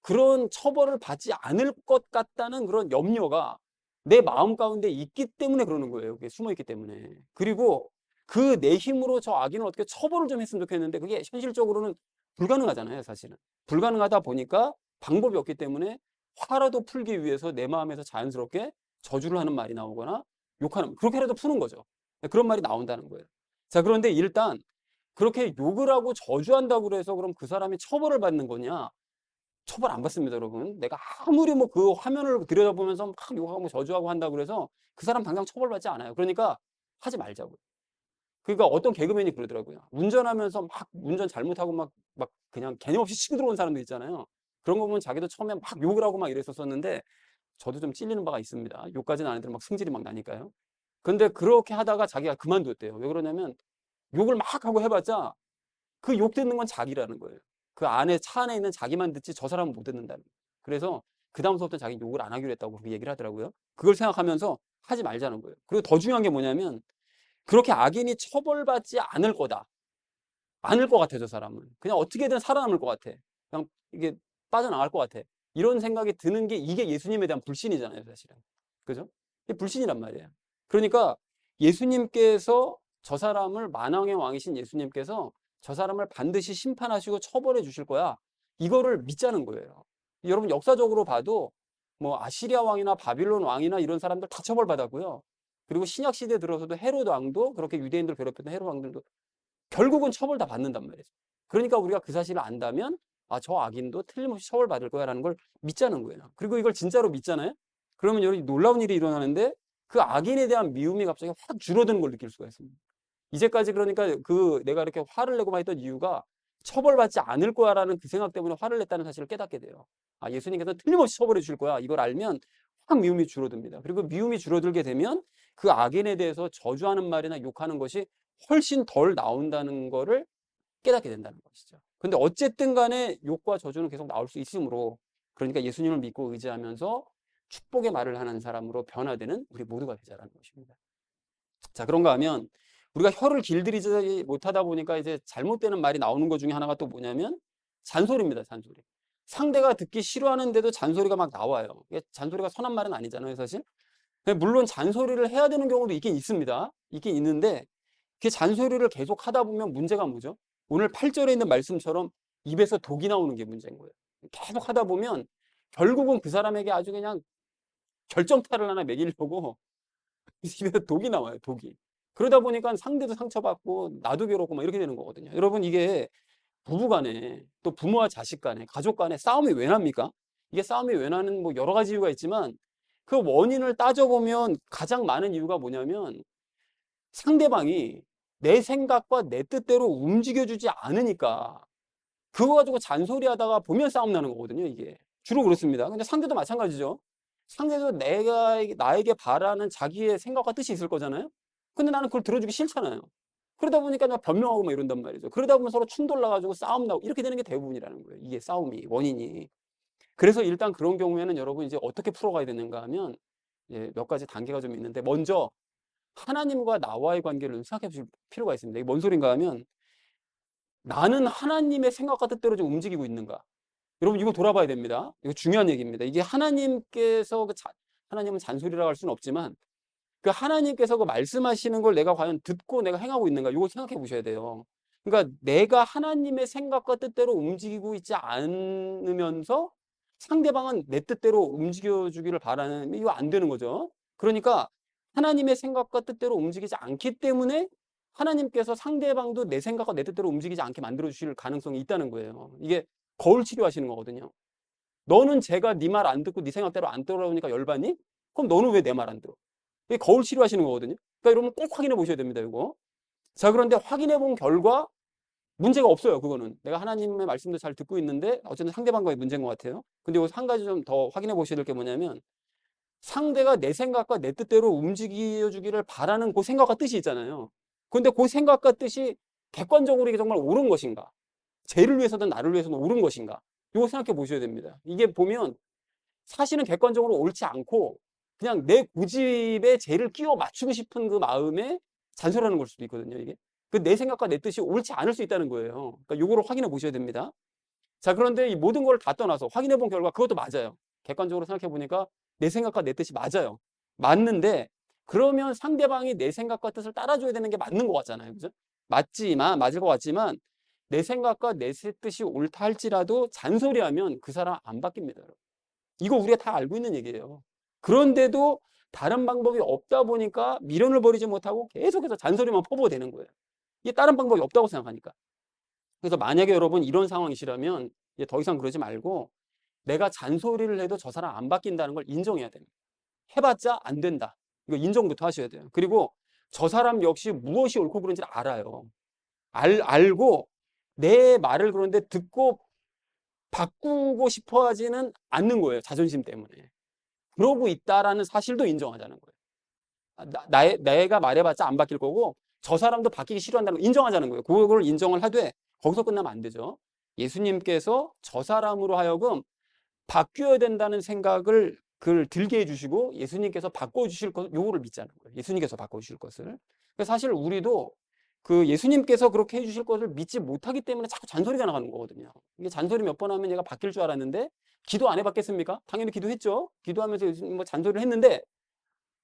S1: 그런 처벌을 받지 않을 것 같다는 그런 염려가 내 마음 가운데 있기 때문에 그러는 거예요. 그게 숨어 있기 때문에. 그리고 그 내 힘으로 저 아기는 어떻게 처벌을 좀 했으면 좋겠는데 그게 현실적으로는 불가능하잖아요, 사실은. 불가능하다 보니까 방법이 없기 때문에 화라도 풀기 위해서 내 마음에서 자연스럽게 저주를 하는 말이 나오거나 욕하는, 그렇게라도 푸는 거죠. 그런 말이 나온다는 거예요. 자, 그런데 일단 그렇게 욕을 하고 저주한다고 그래서 그럼 그 사람이 처벌을 받는 거냐? 처벌 안 받습니다, 여러분. 내가 아무리 뭐 그 화면을 들여다보면서 막 욕하고 저주하고 한다고 그래서 그 사람 당장 처벌받지 않아요. 그러니까 하지 말자고요. 그러니까 어떤 개그맨이 그러더라고요. 운전하면서 막 운전 잘못하고 막 그냥 개념 없이 치고 들어온 사람도 있잖아요. 그런 거 보면 자기도 처음에 막 욕을 하고 막 이랬었었는데 저도 좀 찔리는 바가 있습니다. 욕까지는 아니더라도 막 승질이 막 나니까요. 근데 그렇게 하다가 자기가 그만뒀대요. 왜 그러냐면 욕을 막 하고 해봤자 그 욕 듣는 건 자기라는 거예요. 그 안에 차 안에 있는 자기만 듣지 저 사람은 못 듣는다는 거예요. 그래서 그다음부터 자기 욕을 안 하기로 했다고 그렇게 얘기를 하더라고요. 그걸 생각하면서 하지 말자는 거예요. 그리고 더 중요한 게 뭐냐면 그렇게 악인이 처벌받지 않을 거다. 않을 것 같아, 저 사람은. 그냥 어떻게든 살아남을 것 같아. 그냥 이게 빠져나갈 것 같아. 이런 생각이 드는 게 이게 예수님에 대한 불신이잖아요, 사실은. 그죠? 이게 불신이란 말이에요. 그러니까 예수님께서 저 사람을 만왕의 왕이신 예수님께서 저 사람을 반드시 심판하시고 처벌해 주실 거야. 이거를 믿자는 거예요. 여러분 역사적으로 봐도 뭐 아시리아 왕이나 바빌론 왕이나 이런 사람들 다 처벌받았고요. 그리고 신약 시대 들어서도 헤롯 왕도 그렇게 유대인들 괴롭혔던 헤롯 왕들도 결국은 처벌 다 받는단 말이죠. 그러니까 우리가 그 사실을 안다면 아, 저 악인도 틀림없이 처벌받을 거야라는 걸 믿자는 거예요. 그리고 이걸 진짜로 믿잖아요. 그러면 여기 놀라운 일이 일어나는데 그 악인에 대한 미움이 갑자기 확 줄어드는 걸 느낄 수가 있습니다. 이제까지 그러니까 그 내가 이렇게 화를 내고 막 했던 이유가 처벌받지 않을 거야라는 그 생각 때문에 화를 냈다는 사실을 깨닫게 돼요. 아, 예수님께서 틀림없이 처벌해 주실 거야. 이걸 알면 확 미움이 줄어듭니다. 그리고 미움이 줄어들게 되면 그 악인에 대해서 저주하는 말이나 욕하는 것이 훨씬 덜 나온다는 거를 깨닫게 된다는 것이죠. 근데 어쨌든 간에 욕과 저주는 계속 나올 수 있으므로 그러니까 예수님을 믿고 의지하면서 축복의 말을 하는 사람으로 변화되는 우리 모두가 되자라는 것입니다. 자, 그런가 하면 우리가 혀를 길들이지 못하다 보니까 이제 잘못되는 말이 나오는 것 중에 하나가 또 뭐냐면 잔소리입니다, 잔소리. 상대가 듣기 싫어하는데도 잔소리가 막 나와요. 이게 잔소리가 선한 말은 아니잖아요, 사실. 물론 잔소리를 해야 되는 경우도 있긴 있습니다. 있긴 있는데 그 잔소리를 계속 하다 보면 문제가 뭐죠? 오늘 8절에 있는 말씀처럼 입에서 독이 나오는 게 문제인 거예요. 계속 하다 보면 결국은 그 사람에게 아주 그냥 결정타를 하나 매기려고 입에서 독이 나와요, 독이. 그러다 보니까 상대도 상처받고 나도 괴롭고 막 이렇게 되는 거거든요. 여러분 이게 부부 간에 또 부모와 자식 간에 가족 간에 싸움이 왜 납니까? 이게 싸움이 왜 나는 뭐 여러 가지 이유가 있지만 그 원인을 따져보면 가장 많은 이유가 뭐냐면 상대방이 내 생각과 내 뜻대로 움직여주지 않으니까 그거 가지고 잔소리하다가 보면 싸움 나는 거거든요, 이게. 주로 그렇습니다. 근데 상대도 마찬가지죠. 상대도 내가 나에게 바라는 자기의 생각과 뜻이 있을 거잖아요. 근데 나는 그걸 들어주기 싫잖아요. 그러다 보니까 막 변명하고 막 이런단 말이죠. 그러다 보면 서로 충돌 나가지고 싸움 나고 이렇게 되는 게 대부분이라는 거예요. 이게 싸움이 원인이. 그래서 일단 그런 경우에는 여러분 이제 어떻게 풀어가야 되는가 하면 몇 가지 단계가 좀 있는데 먼저 하나님과 나와의 관계를 생각해 보실 필요가 있습니다. 이게 뭔 소린가 하면 나는 하나님의 생각과 뜻대로 좀 움직이고 있는가? 여러분 이거 돌아봐야 됩니다. 이거 중요한 얘기입니다. 이게 하나님께서 하나님은 잔소리라고 할 수는 없지만 그 하나님께서 그 말씀하시는 걸 내가 과연 듣고 내가 행하고 있는가? 이걸 생각해 보셔야 돼요. 그러니까 내가 하나님의 생각과 뜻대로 움직이고 있지 않으면서 상대방은 내 뜻대로 움직여 주기를 바라는 이거 안 되는 거죠. 그러니까 하나님의 생각과 뜻대로 움직이지 않기 때문에 하나님께서 상대방도 내 생각과 내 뜻대로 움직이지 않게 만들어 주실 가능성이 있다는 거예요. 이게 거울 치료하시는 거거든요. 너는 제가 네 말 안 듣고 네 생각대로 안 따라오니까 열받니? 그럼 너는 왜 내 말 안 들어? 이게 거울 치료하시는 거거든요. 그러니까 여러분 꼭 확인해 보셔야 됩니다, 이거. 자, 그런데 확인해 본 결과 문제가 없어요, 그거는. 내가 하나님의 말씀도 잘 듣고 있는데 어쨌든 상대방과의 문제인 것 같아요. 근데 한 가지 좀 더 확인해 보셔야 될 게 뭐냐면 상대가 내 생각과 내 뜻대로 움직여 주기를 바라는 그 생각과 뜻이 있잖아요. 근데 그 생각과 뜻이 객관적으로 이게 정말 옳은 것인가? 쟤를 위해서든 나를 위해서든 옳은 것인가? 이거 생각해 보셔야 됩니다. 이게 보면 사실은 객관적으로 옳지 않고 그냥 내 고집에 쟤를 끼워 맞추고 싶은 그 마음에 잔소리하는 걸 수도 있거든요, 이게. 그 내 생각과 내 뜻이 옳지 않을 수 있다는 거예요. 그러니까 요거를 확인해 보셔야 됩니다. 자, 그런데 이 모든 걸 다 떠나서 확인해 본 결과 그것도 맞아요. 객관적으로 생각해 보니까 내 생각과 내 뜻이 맞아요. 맞는데 그러면 상대방이 내 생각과 뜻을 따라줘야 되는 게 맞는 것 같잖아요. 그죠? 맞을 것 같지만 내 생각과 내 뜻이 옳다 할지라도 잔소리하면 그 사람 안 바뀝니다. 여러분. 이거 우리가 다 알고 있는 얘기예요. 그런데도 다른 방법이 없다 보니까 미련을 버리지 못하고 계속해서 잔소리만 퍼부어대는 거예요. 이게 다른 방법이 없다고 생각하니까. 그래서 만약에 여러분 이런 상황이시라면 이제 더 이상 그러지 말고 내가 잔소리를 해도 저 사람 안 바뀐다는 걸 인정해야 됩니다. 해봤자 안 된다. 이거 인정부터 하셔야 돼요. 그리고 저 사람 역시 무엇이 옳고 그른지 알아요. 알고 내 말을 그런데 듣고 바꾸고 싶어 하지는 않는 거예요. 자존심 때문에. 그러고 있다라는 사실도 인정하자는 거예요. 내가 말해봤자 안 바뀔 거고 저 사람도 바뀌기 싫어한다는 걸 인정하자는 거예요. 그걸 인정을 하되 거기서 끝나면 안 되죠. 예수님께서 저 사람으로 하여금 바뀌어야 된다는 생각을 그걸 들게 해주시고 예수님께서 바꿔주실 것, 요거를 믿자는 거예요. 예수님께서 바꿔주실 것을. 그래서 사실 우리도 그 예수님께서 그렇게 해주실 것을 믿지 못하기 때문에 자꾸 잔소리가 나가는 거거든요. 이게 잔소리 몇 번 하면 얘가 바뀔 줄 알았는데 기도 안 해봤겠습니까? 당연히 기도했죠. 기도하면서 뭐 잔소리를 했는데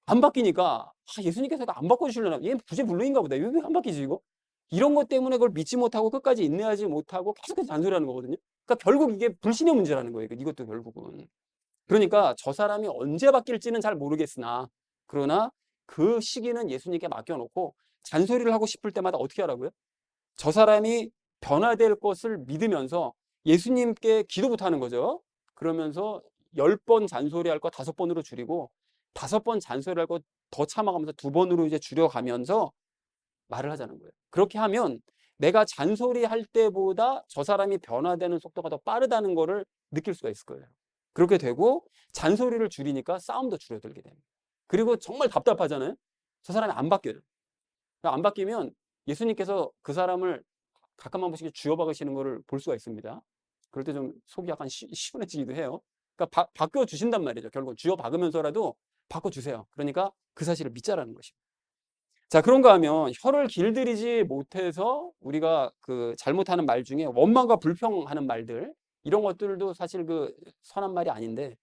S1: 안 바뀌니까 예수님께서 안 바꿔주시려나? 얘 구제불능인가 보다. 왜 안 바뀌지 이거? 이런 것 때문에 그걸 믿지 못하고 끝까지 인내하지 못하고 계속해서 잔소리하는 거거든요. 그러니까 결국 이게 불신의 문제라는 거예요. 이것도 결국은. 그러니까 저 사람이 언제 바뀔지는 잘 모르겠으나 그러나 그 시기는 예수님께 맡겨놓고 잔소리를 하고 싶을 때마다 어떻게 하라고요? 저 사람이 변화될 것을 믿으면서 예수님께 기도부터 하는 거죠. 그러면서 10번 잔소리할 거 5번으로 줄이고 5번 잔소리할 거 더 참아가면서 2번으로 이제 줄여가면서 말을 하자는 거예요. 그렇게 하면 내가 잔소리할 때보다 저 사람이 변화되는 속도가 더 빠르다는 거를 느낄 수가 있을 거예요. 그렇게 되고 잔소리를 줄이니까 싸움도 줄어들게 됩니다. 그리고 정말 답답하잖아요. 저 사람이 안 바뀌어요. 안 바뀌면 예수님께서 그 사람을 가끔 한 번씩 쥐어 박으시는 것을 볼 수가 있습니다. 그럴 때 좀 속이 약간 시원해지기도 해요. 그러니까 바꿔 주신단 말이죠. 결국 쥐어 박으면서라도 바꿔 주세요. 그러니까 그 사실을 믿자라는 것입니다. 자, 그런가 하면 혀를 길들이지 못해서 우리가 그 잘못하는 말 중에 원망과 불평하는 말들, 이런 것들도 사실 그 선한 말이 아닌데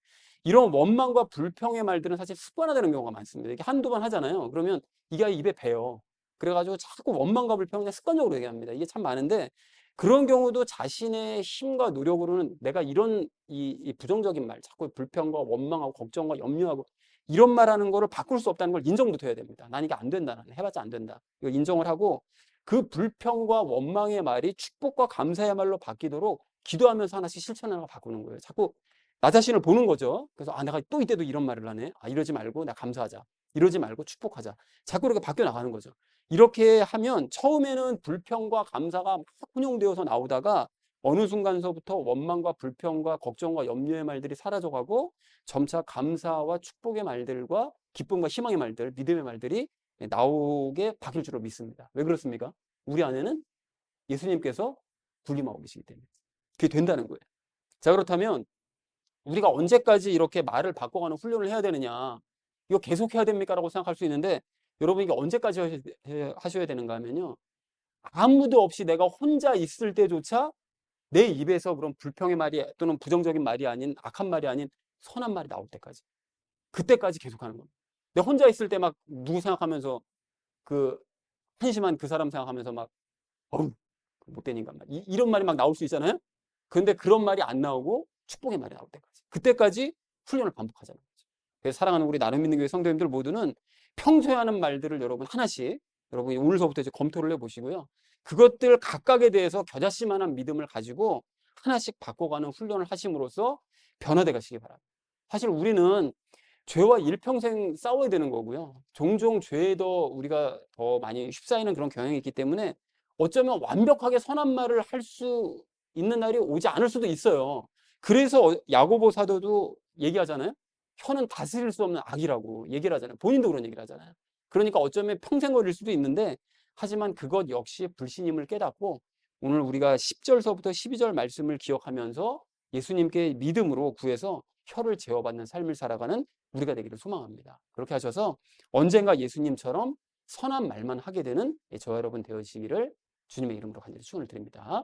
S1: 이런 원망과 불평의 말들은 사실 습관화되는 경우가 많습니다. 이게 한두 번 하잖아요. 그러면 이게 입에 배요. 그래가지고 자꾸 원망과 불평을 그냥 습관적으로 얘기합니다. 이게 참 많은데 그런 경우도 자신의 힘과 노력으로는 내가 이런 이 부정적인 말, 자꾸 불평과 원망하고 걱정과 염려하고 이런 말하는 거를 바꿀 수 없다는 걸 인정부터 해야 됩니다. 난 이게 안 된다. 나는 해봤자 안 된다. 이거 인정을 하고 그 불평과 원망의 말이 축복과 감사의 말로 바뀌도록 기도하면서 하나씩 실천하고 바꾸는 거예요. 자꾸 나 자신을 보는 거죠. 그래서 내가 또 이때도 이런 말을 하네. 이러지 말고 나 감사하자. 이러지 말고 축복하자. 자꾸 이렇게 바뀌어 나가는 거죠. 이렇게 하면 처음에는 불평과 감사가 막 혼용되어서 나오다가 어느 순간서부터 원망과 불평과 걱정과 염려의 말들이 사라져가고 점차 감사와 축복의 말들과 기쁨과 희망의 말들, 믿음의 말들이 나오게 바뀔 줄로 믿습니다. 왜 그렇습니까? 우리 안에는 예수님께서 군림하고 계시기 때문에 그게 된다는 거예요. 자, 그렇다면 우리가 언제까지 이렇게 말을 바꿔가는 훈련을 해야 되느냐, 이거 계속 해야 됩니까? 라고 생각할 수 있는데 여러분 이게 언제까지 하셔야 되는가 하면요, 아무도 없이 내가 혼자 있을 때조차 내 입에서 그런 불평의 말이 또는 부정적인 말이 아닌, 악한 말이 아닌 선한 말이 나올 때까지, 그때까지 계속하는 겁니다. 내가 혼자 있을 때 막 누구 생각하면서 그 한심한 그 사람 생각하면서 막 어우 못된 인간 말 이런 말이 막 나올 수 있잖아요. 근데 그런 말이 안 나오고 축복의 말이 나올 때까지, 그때까지 훈련을 반복하자는 거죠. 그래서 사랑하는 우리 나눔 믿는 교회 성도님들 모두는 평소에 하는 말들을 여러분 하나씩, 여러분이 오늘서부터 이제 검토를 해보시고요, 그것들 각각에 대해서 겨자씨만한 믿음을 가지고 하나씩 바꿔가는 훈련을 하심으로써 변화돼 가시기 바랍니다. 사실 우리는 죄와 일평생 싸워야 되는 거고요, 종종 죄에 더 우리가 더 많이 휩싸이는 그런 경향이 있기 때문에 어쩌면 완벽하게 선한 말을 할 수 있는 날이 오지 않을 수도 있어요. 그래서 야고보 사도도 얘기하잖아요. 혀는 다스릴 수 없는 악이라고 얘기를 하잖아요. 본인도 그런 얘기를 하잖아요. 그러니까 어쩌면 평생 걸릴 수도 있는데, 하지만 그것 역시 불신임을 깨닫고 오늘 우리가 10절서부터 12절 말씀을 기억하면서 예수님께 믿음으로 구해서 혀를 제어받는 삶을 살아가는 우리가 되기를 소망합니다. 그렇게 하셔서 언젠가 예수님처럼 선한 말만 하게 되는 저와 여러분 되어지기를 주님의 이름으로 간절히 축원을 드립니다.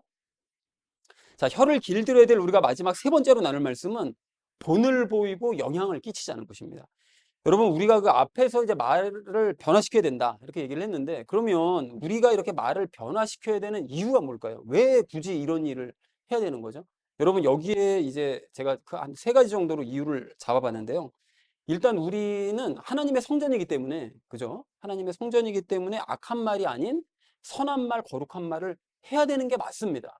S1: 자, 혀를 길들여야 될 우리가 마지막 세 번째로 나눌 말씀은 본을 보이고 영향을 끼치지 않은 것입니다. 여러분, 우리가 그 앞에서 이제 말을 변화시켜야 된다 이렇게 얘기를 했는데, 그러면 우리가 이렇게 말을 변화시켜야 되는 이유가 뭘까요? 왜 굳이 이런 일을 해야 되는 거죠? 여러분, 여기에 이제 제가 그 한 세 가지 정도로 이유를 잡아봤는데요. 일단 우리는 하나님의 성전이기 때문에, 그죠? 하나님의 성전이기 때문에 악한 말이 아닌 선한 말, 거룩한 말을 해야 되는 게 맞습니다.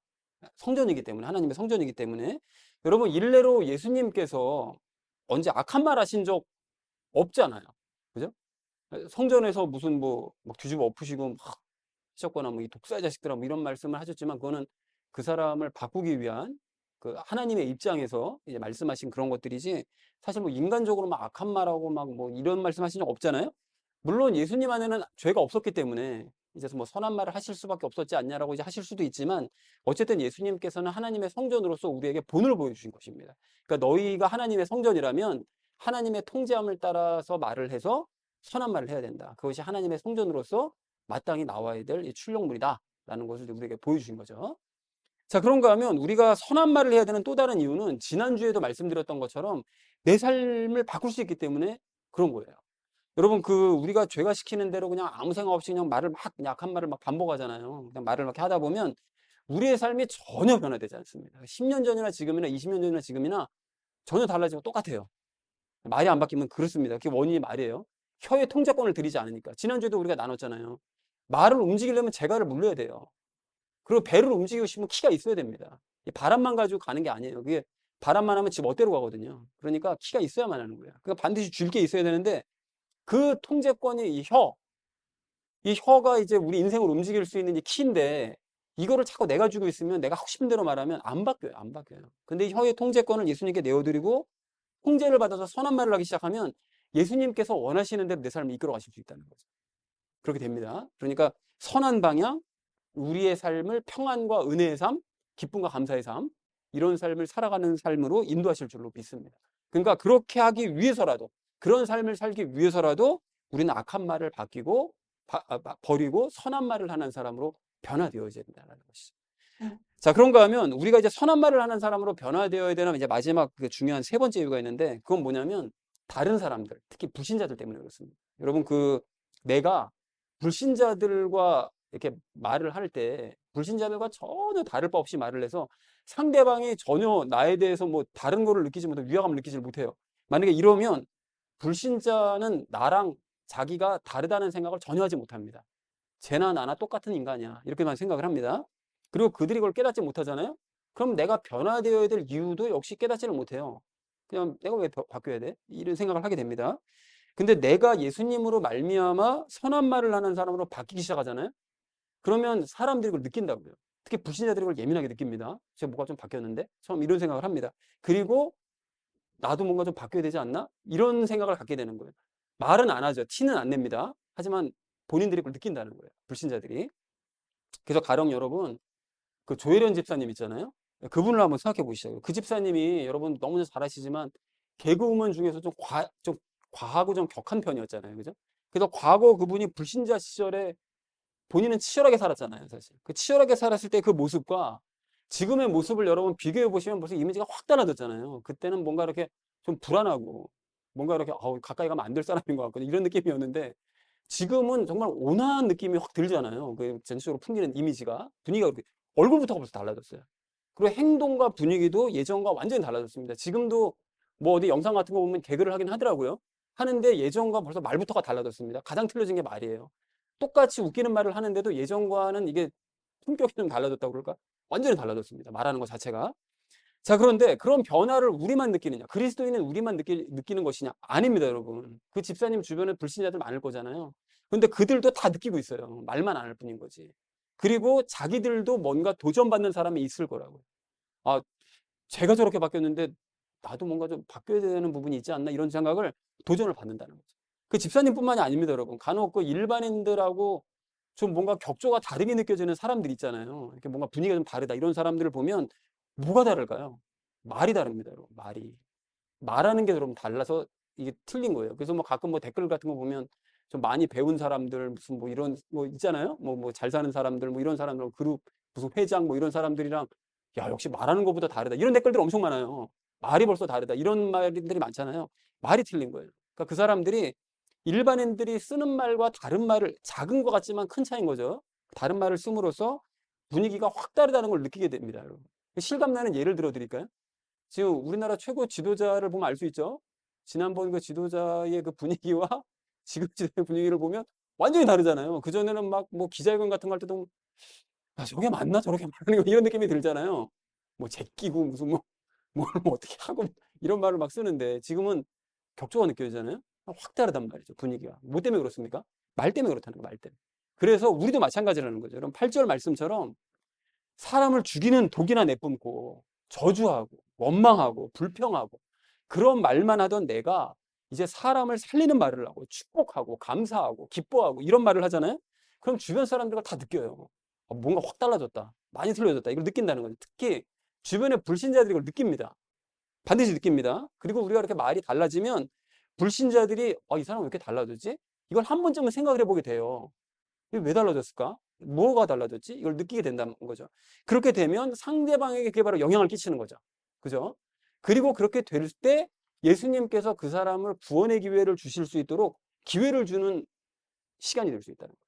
S1: 성전이기 때문에, 하나님의 성전이기 때문에. 여러분, 일례로 예수님께서 언제 악한 말 하신 적 없잖아요. 그죠? 성전에서 무슨 막 뒤집어 엎으시고 막 하셨거나 뭐 이 독사의 자식들아 뭐 이런 말씀을 하셨지만, 그거는 그 사람을 바꾸기 위한 그 하나님의 입장에서 이제 말씀하신 그런 것들이지, 사실 뭐 인간적으로 막 악한 말하고 막 뭐 이런 말씀하신 적 없잖아요. 물론 예수님 안에는 죄가 없었기 때문에 이제 뭐 선한 말을 하실 수밖에 없었지 않냐라고 이제 하실 수도 있지만, 어쨌든 예수님께서는 하나님의 성전으로서 우리에게 본을 보여주신 것입니다. 그러니까 너희가 하나님의 성전이라면 하나님의 통제함을 따라서 말을 해서 선한 말을 해야 된다. 그것이 하나님의 성전으로서 마땅히 나와야 될 이 출력물이다라는 것을 우리에게 보여주신 거죠. 자, 그런가 하면 우리가 선한 말을 해야 되는 또 다른 이유는 지난주에도 말씀드렸던 것처럼 내 삶을 바꿀 수 있기 때문에 그런 거예요. 여러분, 우리가 죄가 시키는 대로 그냥 아무 생각 없이 그냥 말을 막 약한 말을 막 반복하잖아요. 그냥 말을 막 하다 보면 우리의 삶이 전혀 변화되지 않습니다. 10년 전이나 지금이나 20년 전이나 지금이나 전혀 달라지고 똑같아요. 말이 안 바뀌면 그렇습니다. 그게 원인이 말이에요. 혀의 통제권을 드리지 않으니까. 지난주에도 우리가 나눴잖아요. 말을 움직이려면 재갈을 물려야 돼요. 그리고 배를 움직이고 싶으면 키가 있어야 됩니다. 바람만 가지고 가는 게 아니에요. 그게 바람만 하면 지 멋대로 가거든요. 그러니까 키가 있어야만 하는 거예요. 그러니까 반드시 줄게 있어야 되는데, 그 통제권이 이 혀가 이제 우리 인생을 움직일 수 있는 이 키인데, 이거를 자꾸 내가 쥐고 있으면 내가 하고 싶은 대로 말하면 안 바뀌어요. 안 바뀌어요. 근데 이 혀의 통제권을 예수님께 내어드리고 통제를 받아서 선한 말을 하기 시작하면 예수님께서 원하시는 대로 내 삶을 이끌어 가실 수 있다는 거죠. 그렇게 됩니다. 그러니까 선한 방향, 우리의 삶을 평안과 은혜의 삶, 기쁨과 감사의 삶, 이런 삶을 살아가는 삶으로 인도하실 줄로 믿습니다. 그러니까 그렇게 하기 위해서라도, 그런 삶을 살기 위해서라도 우리는 악한 말을 버리고 선한 말을 하는 사람으로 변화되어야 된다는 것이죠. 자, 그런가 하면 우리가 이제 선한 말을 하는 사람으로 변화되어야 되는 이제 마지막 그 중요한 세 번째 이유가 있는데, 그건 뭐냐면 다른 사람들, 특히 불신자들 때문에 그렇습니다. 여러분, 내가 불신자들과 이렇게 말을 할 때 불신자들과 전혀 다를 바 없이 말을 해서 상대방이 전혀 나에 대해서 뭐 다른 거를 느끼지 못하고 위화감을 느끼지 못해요. 만약에 이러면 불신자는 나랑 자기가 다르다는 생각을 전혀 하지 못합니다. 쟤나 나나 똑같은 인간이야, 이렇게만 생각을 합니다. 그리고 그들이 그걸 깨닫지 못하잖아요. 그럼 내가 변화되어야 될 이유도 역시 깨닫지를 못해요. 그냥 내가 왜 바뀌어야 돼? 이런 생각을 하게 됩니다. 근데 내가 예수님으로 말미암아 선한 말을 하는 사람으로 바뀌기 시작하잖아요. 그러면 사람들이 그걸 느낀다고요. 특히 불신자들이 그걸 예민하게 느낍니다. 제가 뭐가 좀 바뀌었는데? 처음 이런 생각을 합니다. 그리고 나도 뭔가 좀 바뀌어야 되지 않나? 이런 생각을 갖게 되는 거예요. 말은 안 하죠. 티는 안 냅니다. 하지만 본인들이 그걸 느낀다는 거예요. 불신자들이. 그래서 가령 여러분, 그 조혜련 집사님 있잖아요. 그분을 한번 생각해 보시죠. 그 집사님이 여러분 너무나 잘 아시지만 개그우먼 중에서 좀 과하고 좀 격한 편이었잖아요. 그죠? 그래서 과거 그분이 불신자 시절에 본인은 치열하게 살았잖아요. 사실. 그 치열하게 살았을 때 그 모습과 지금의 모습을 여러분 비교해 보시면 벌써 이미지가 확 달라졌잖아요. 그때는 뭔가 이렇게 좀 불안하고 뭔가 이렇게 가까이 가면 안 될 사람인 것 같고 이런 느낌이었는데, 지금은 정말 온화한 느낌이 확 들잖아요. 그 전체적으로 풍기는 이미지가, 분위기가 그렇게 얼굴부터가 벌써 달라졌어요. 그리고 행동과 분위기도 예전과 완전히 달라졌습니다. 지금도 뭐 어디 영상 같은 거 보면 개그를 하긴 하더라고요. 하는데 예전과 벌써 말부터가 달라졌습니다. 가장 틀려진 게 말이에요. 똑같이 웃기는 말을 하는데도 예전과는 이게 품격이 좀 달라졌다고 그럴까? 완전히 달라졌습니다. 말하는 것 자체가. 자, 그런데 그런 변화를 우리만 느끼느냐? 그리스도인은 우리만 느끼는 것이냐? 아닙니다, 여러분. 그 집사님 주변에 불신자들 많을 거잖아요. 근데 그들도 다 느끼고 있어요. 말만 안 할 뿐인 거지. 그리고 자기들도 뭔가 도전받는 사람이 있을 거라고요. 아, 제가 저렇게 바뀌었는데 나도 뭔가 좀 바뀌어야 되는 부분이 있지 않나? 이런 생각을 도전을 받는다는 거죠. 그 집사님뿐만이 아닙니다, 여러분. 간혹 그 일반인들하고 좀 뭔가 격조가 다르게 느껴지는 사람들 있잖아요. 이렇게 뭔가 분위기가 좀 다르다. 이런 사람들을 보면 뭐가 다를까요? 말이 다릅니다, 여러분. 말이. 말하는 게 여러분 달라서 이게 틀린 거예요. 그래서 뭐 가끔 뭐 댓글 같은 거 보면 좀 많이 배운 사람들, 무슨 뭐 이런 뭐 있잖아요. 뭐 잘 사는 사람들, 뭐 이런 사람들, 그룹 무슨 회장 뭐 이런 사람들이랑 야, 역시 말하는 것보다 다르다. 이런 댓글들 엄청 많아요. 말이 벌써 다르다. 이런 말들이 많잖아요. 말이 틀린 거예요. 그러니까 그 사람들이 일반인들이 쓰는 말과 다른 말을, 작은 것 같지만 큰 차이인 거죠. 다른 말을 씀으로써 분위기가 확 다르다는 걸 느끼게 됩니다, 여러분. 실감나는 예를 들어 드릴까요? 지금 우리나라 최고 지도자를 보면 알 수 있죠. 지난번 그 지도자의 그 분위기와 지금 지도자의 분위기를 보면 완전히 다르잖아요. 그전에는 막 뭐 기자회견 같은 거 할 때도 아, 저게 맞나? 저렇게 말하는 거 이런 느낌이 들잖아요. 뭐 제끼고 무슨 뭘 뭐 어떻게 하고 이런 말을 막 쓰는데 지금은 격조가 느껴지잖아요. 확 다르단 말이죠. 분위기가. 뭐 때문에 그렇습니까? 말 때문에 그렇다는 거, 말 때문에. 그래서 우리도 마찬가지라는 거죠. 여러분 8절 말씀처럼 사람을 죽이는 독이나 내뿜고 저주하고 원망하고 불평하고 그런 말만 하던 내가 이제 사람을 살리는 말을 하고 축복하고 감사하고 기뻐하고 이런 말을 하잖아요. 그럼 주변 사람들과 다 느껴요. 뭔가 확 달라졌다. 많이 틀려졌다. 이걸 느낀다는 거죠. 특히 주변의 불신자들이 이걸 느낍니다. 반드시 느낍니다. 그리고 우리가 이렇게 말이 달라지면 불신자들이 이 사람 왜 이렇게 달라졌지? 이걸 한 번쯤은 생각을 해보게 돼요. 이게 왜 달라졌을까? 뭐가 달라졌지? 이걸 느끼게 된다는 거죠. 그렇게 되면 상대방에게 그게 바로 영향을 끼치는 거죠. 그죠? 그리고 그렇게 될 때 예수님께서 그 사람을 구원의 기회를 주실 수 있도록 기회를 주는 시간이 될 수 있다는 거예요.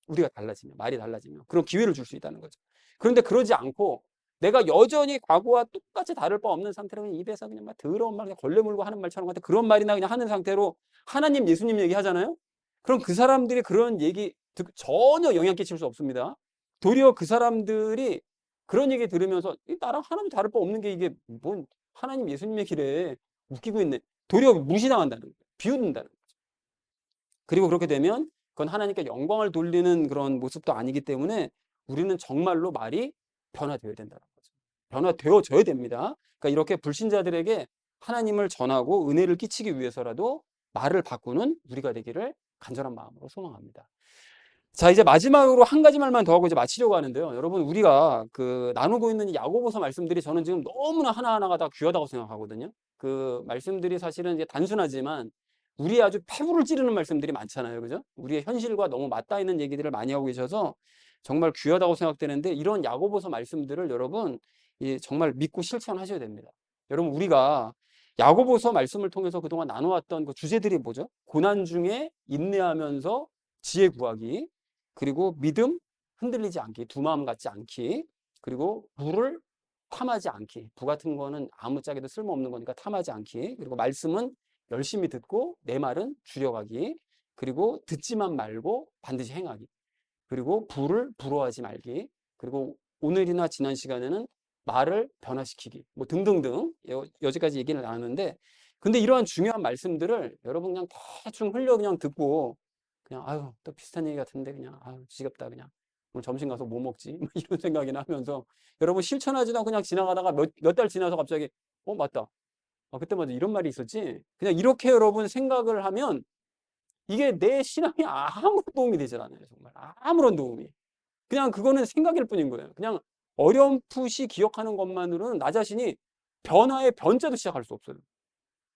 S1: 우리가 달라지면, 말이 달라지면 그런 기회를 줄 수 있다는 거죠. 그런데 그러지 않고 내가 여전히 과거와 똑같이 다를 바 없는 상태로 그냥 입에서 그냥 막 더러운 말, 그냥 걸레 물고 하는 말처럼 같은 그런 말이나 그냥 하는 상태로 하나님, 예수님 얘기 하잖아요? 그럼 그 사람들이 그런 얘기 전혀 영향 끼칠 수 없습니다. 도리어 그 사람들이 그런 얘기 들으면서 나랑 하나님 다를 바 없는 게 이게 뭔 하나님, 예수님 얘기래. 웃기고 있네. 도리어 무시당한다는 거예요. 비웃는다는 거예요. 그리고 그렇게 되면 그건 하나님께 영광을 돌리는 그런 모습도 아니기 때문에 우리는 정말로 말이 변화되어야 된다는 거죠. 변화되어져야 됩니다. 그러니까 이렇게 불신자들에게 하나님을 전하고 은혜를 끼치기 위해서라도 말을 바꾸는 우리가 되기를 간절한 마음으로 소망합니다. 자, 이제 마지막으로 한 가지 말만 더 하고 이제 마치려고 하는데요. 여러분, 우리가 그 나누고 있는 이 야고보서 말씀들이 저는 지금 너무나 하나하나가 다 귀하다고 생각하거든요. 그 말씀들이 사실은 이제 단순하지만 우리의 아주 폐부를 찌르는 말씀들이 많잖아요. 그죠? 우리의 현실과 너무 맞닿아 있는 얘기들을 많이 하고 계셔서 정말 귀하다고 생각되는데 이런 야고보서 말씀들을 여러분 정말 믿고 실천하셔야 됩니다. 여러분, 우리가 야고보서 말씀을 통해서 그동안 나누었던 그 주제들이 뭐죠? 고난 중에 인내하면서 지혜 구하기, 그리고 믿음, 흔들리지 않기, 두 마음 같지 않기, 그리고 부를 탐하지 않기. 부 같은 거는 아무짝에도 쓸모없는 거니까 탐하지 않기. 그리고 말씀은 열심히 듣고 내 말은 줄여가기. 그리고 듣지만 말고 반드시 행하기. 그리고 부를 부러워하지 말기. 그리고 오늘이나 지난 시간에는 말을 변화시키기. 뭐 등등등 여기까지 얘기를 나눴는데 근데 이러한 중요한 말씀들을 여러분 그냥 대충 흘려 그냥 듣고 그냥 아유 또 비슷한 얘기 같은데 그냥 아유 지겹다 그냥 오늘 점심 가서 뭐 먹지 뭐 이런 생각이나 하면서 여러분 실천하지도 않고 그냥 지나가다가 몇 달 지나서 갑자기 맞다 그때 맞아 이런 말이 있었지 그냥 이렇게 여러분 생각을 하면 이게 내 신앙에 아무런 도움이 되질 않아요 정말 아무런 도움이 그냥 그거는 생각일 뿐인 거예요 그냥 어렴풋이 기억하는 것만으로는 나 자신이 변화의 변자도 시작할 수 없어요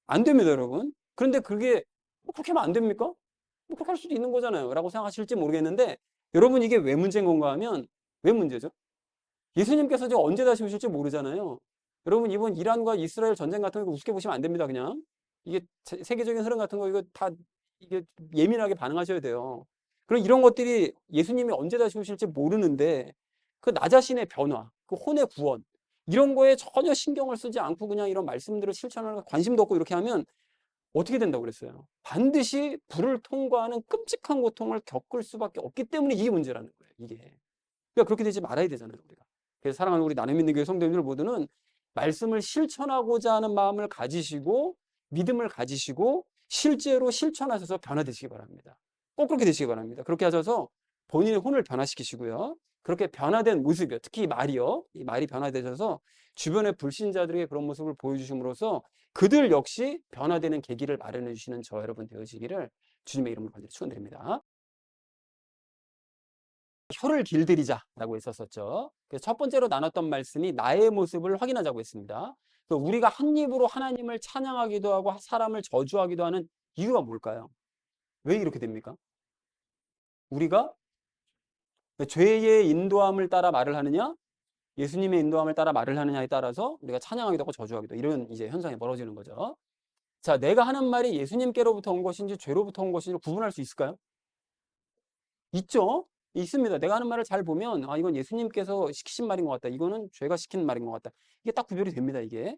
S1: 안 됩니다 여러분 그런데 그게 그렇게 하면 안 됩니까? 뭐 그렇게 할 수도 있는 거잖아요. 라고 생각하실지 모르겠는데 여러분 이게 왜 문제인 건가 하면 왜 문제죠? 예수님께서 지금 언제 다시 오실지 모르잖아요. 여러분 이번 이란과 이스라엘 전쟁 같은 거 우습게 보시면 안 됩니다. 그냥 이게 세계적인 흐름 같은 거 이거 다 이게 예민하게 반응하셔야 돼요. 그럼 이런 것들이 예수님이 언제 다시 오실지 모르는데 그 나 자신의 변화, 그 혼의 구원 이런 거에 전혀 신경을 쓰지 않고 그냥 이런 말씀들을 실천하는 관심도 없고 이렇게 하면 어떻게 된다고 그랬어요? 반드시 불을 통과하는 끔찍한 고통을 겪을 수밖에 없기 때문에 이게 문제라는 거예요. 이게. 그러니까 그렇게 되지 말아야 되잖아요. 우리가. 그래서 사랑하는 우리 나눔 있는 교회 성도님들 모두는 말씀을 실천하고자 하는 마음을 가지시고 믿음을 가지시고 실제로 실천하셔서 변화되시기 바랍니다. 꼭 그렇게 되시기 바랍니다. 그렇게 하셔서 본인의 혼을 변화시키시고요. 그렇게 변화된 모습이요. 특히 이 말이요. 이 말이 변화되셔서 주변의 불신자들에게 그런 모습을 보여주심으로써 그들 역시 변화되는 계기를 마련해 주시는 저 여러분 되어지기를 주님의 이름으로 간절히 축원드립니다. 혀를 길들이자라고 했었었죠. 그래서 첫 번째로 나눴던 말씀이 나의 모습을 확인하자고 했습니다. 우리가 한 입으로 하나님을 찬양하기도 하고 사람을 저주하기도 하는 이유가 뭘까요? 왜 이렇게 됩니까? 우리가 죄의 인도함을 따라 말을 하느냐, 예수님의 인도함을 따라 말을 하느냐에 따라서 우리가 찬양하기도 하고 저주하기도 이런 이제 현상이 벌어지는 거죠. 자, 내가 하는 말이 예수님께로부터 온 것인지 죄로부터 온 것인지 구분할 수 있을까요? 있죠? 있습니다. 내가 하는 말을 잘 보면 아, 이건 예수님께서 시키신 말인 것 같다. 이거는 죄가 시킨 말인 것 같다. 이게 딱 구별이 됩니다, 이게.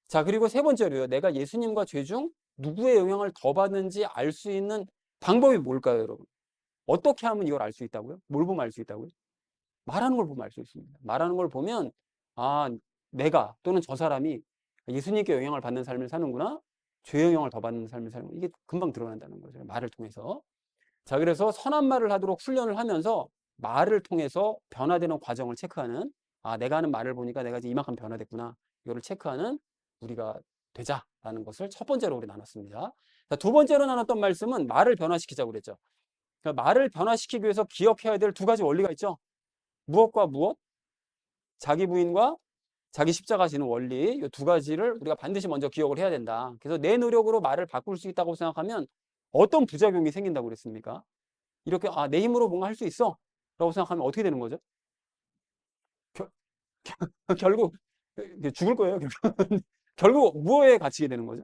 S1: 자, 그리고 세 번째로요. 내가 예수님과 죄 중 누구의 영향을 더 받는지 알 수 있는 방법이 뭘까요, 여러분? 어떻게 하면 이걸 알 수 있다고요? 뭘 보면 알 수 있다고요? 말하는 걸 보면 알 수 있습니다. 말하는 걸 보면 아, 내가 또는 저 사람이 예수님께 영향을 받는 삶을 사는구나. 죄 영향을 더 받는 삶을 사는구나. 이게 금방 드러난다는 거죠. 말을 통해서. 자, 그래서 선한 말을 하도록 훈련을 하면서 말을 통해서 변화되는 과정을 체크하는 아, 내가 하는 말을 보니까 내가 이제 이만큼 변화됐구나. 이거를 체크하는 우리가 되자라는 것을 첫 번째로 우리 나눴습니다. 자, 두 번째로 나눴던 말씀은 말을 변화시키자고 그랬죠. 그러니까 말을 변화시키기 위해서 기억해야 될 두 가지 원리가 있죠. 무엇과 무엇? 자기 부인과 자기 십자가 지는 원리 이 두 가지를 우리가 반드시 먼저 기억을 해야 된다. 그래서 내 노력으로 말을 바꿀 수 있다고 생각하면 어떤 부작용이 생긴다고 그랬습니까? 이렇게 아, 내 힘으로 뭔가 할 수 있어 라고 생각하면 어떻게 되는 거죠? 겨- 결국 죽을 거예요. 결국 무엇에 갇히게 되는 거죠?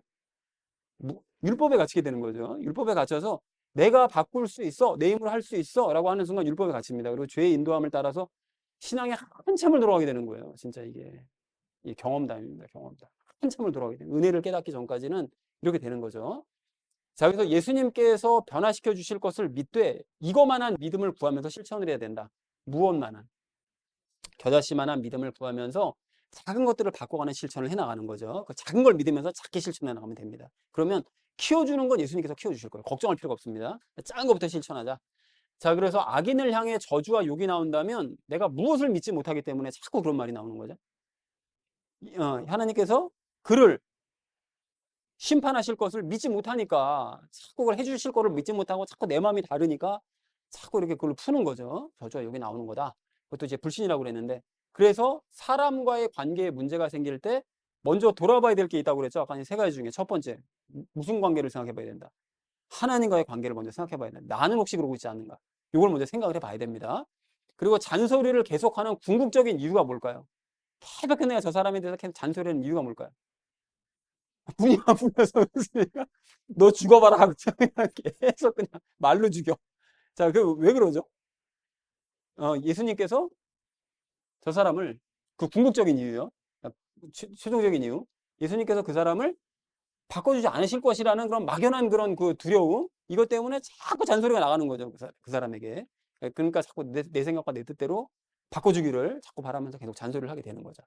S1: 율법에 갇히게 되는 거죠. 율법에 갇혀서 내가 바꿀 수 있어, 내 힘으로 할 수 있어 라고 하는 순간 율법에 갇힙니다. 그리고 죄의 인도함을 따라서 신앙에 한참을 돌아가게 되는 거예요. 진짜 이게 경험담입니다. 경험담. 한참을 돌아가게 돼요. 은혜를 깨닫기 전까지는 이렇게 되는 거죠. 자, 그래서 예수님께서 변화시켜 주실 것을 믿되 이거만한 믿음을 구하면서 실천을 해야 된다. 무엇만한? 겨자씨만한 믿음을 구하면서 작은 것들을 바꿔가는 실천을 해나가는 거죠. 그 작은 걸 믿으면서 작게 실천해 나가면 됩니다. 그러면 키워주는 건 예수님께서 키워주실 거예요. 걱정할 필요가 없습니다. 작은 것부터 실천하자. 자, 그래서 악인을 향해 저주와 욕이 나온다면 내가 무엇을 믿지 못하기 때문에 자꾸 그런 말이 나오는 거죠. 하나님께서 그를 심판하실 것을 믿지 못하니까 자꾸 그걸 해주실 거를 믿지 못하고 자꾸 내 마음이 다르니까 자꾸 이렇게 그걸 푸는 거죠. 저주와 욕이 나오는 거다. 그것도 이제 불신이라고 그랬는데 그래서 사람과의 관계에 문제가 생길 때 먼저 돌아봐야 될 게 있다고 그랬죠. 아까 세 가지 중에 첫 번째 무슨 관계를 생각해 봐야 된다. 하나님과의 관계를 먼저 생각해 봐야 된다. 나는 혹시 그러고 있지 않는가. 이걸 먼저 생각을 해봐야 됩니다. 그리고 잔소리를 계속하는 궁극적인 이유가 뭘까요? 계속 내가 저 사람에 대해서 계속 잔소리하는 이유가 뭘까요? 분이 안 풀려서 그렇습니까? 너 죽어봐라 하고 그냥 계속 그냥 말로 죽여. 자, 그 왜 그러죠? 예수님께서 저 사람을 그 궁극적인 이유요. 최종적인 이유. 예수님께서 그 사람을 바꿔주지 않으실 것이라는 그런 막연한 그런 그 두려움. 이것 때문에 자꾸 잔소리가 나가는 거죠. 그 사람에게. 그러니까 자꾸 내 생각과 내 뜻대로 바꿔주기를 자꾸 바라면서 계속 잔소리를 하게 되는 거죠.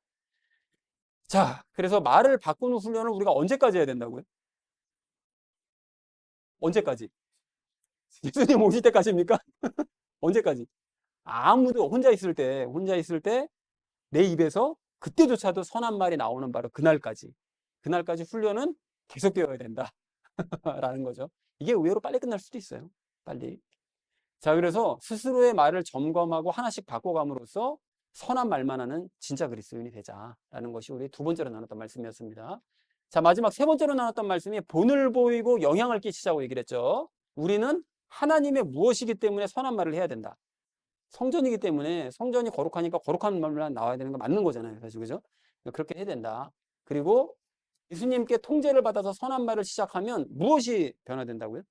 S1: 자, 그래서 말을 바꾸는 훈련을 우리가 언제까지 해야 된다고요? 언제까지? 예수님 오실 때까지입니까? 언제까지? 아무도 혼자 있을 때 내 입에서 그때조차도 선한 말이 나오는 바로 그날까지 훈련은 계속되어야 된다. 라는 거죠. 이게 의외로 빨리 끝날 수도 있어요. 빨리. 자, 그래서 스스로의 말을 점검하고 하나씩 바꿔감으로써 선한 말만 하는 진짜 그리스도인이 되자라는 것이 우리 두 번째로 나눴던 말씀이었습니다. 자, 마지막 세 번째로 나눴던 말씀이 본을 보이고 영향을 끼치자고 얘기를 했죠. 우리는 하나님의 무엇이기 때문에 선한 말을 해야 된다. 성전이기 때문에 성전이 거룩하니까 거룩한 말만 나와야 되는 거 맞는 거잖아요. 사실 그죠? 그렇게 해야 된다. 그리고 예수님께 통제를 받아서 선한 말을 시작하면 무엇이 변화된다고요?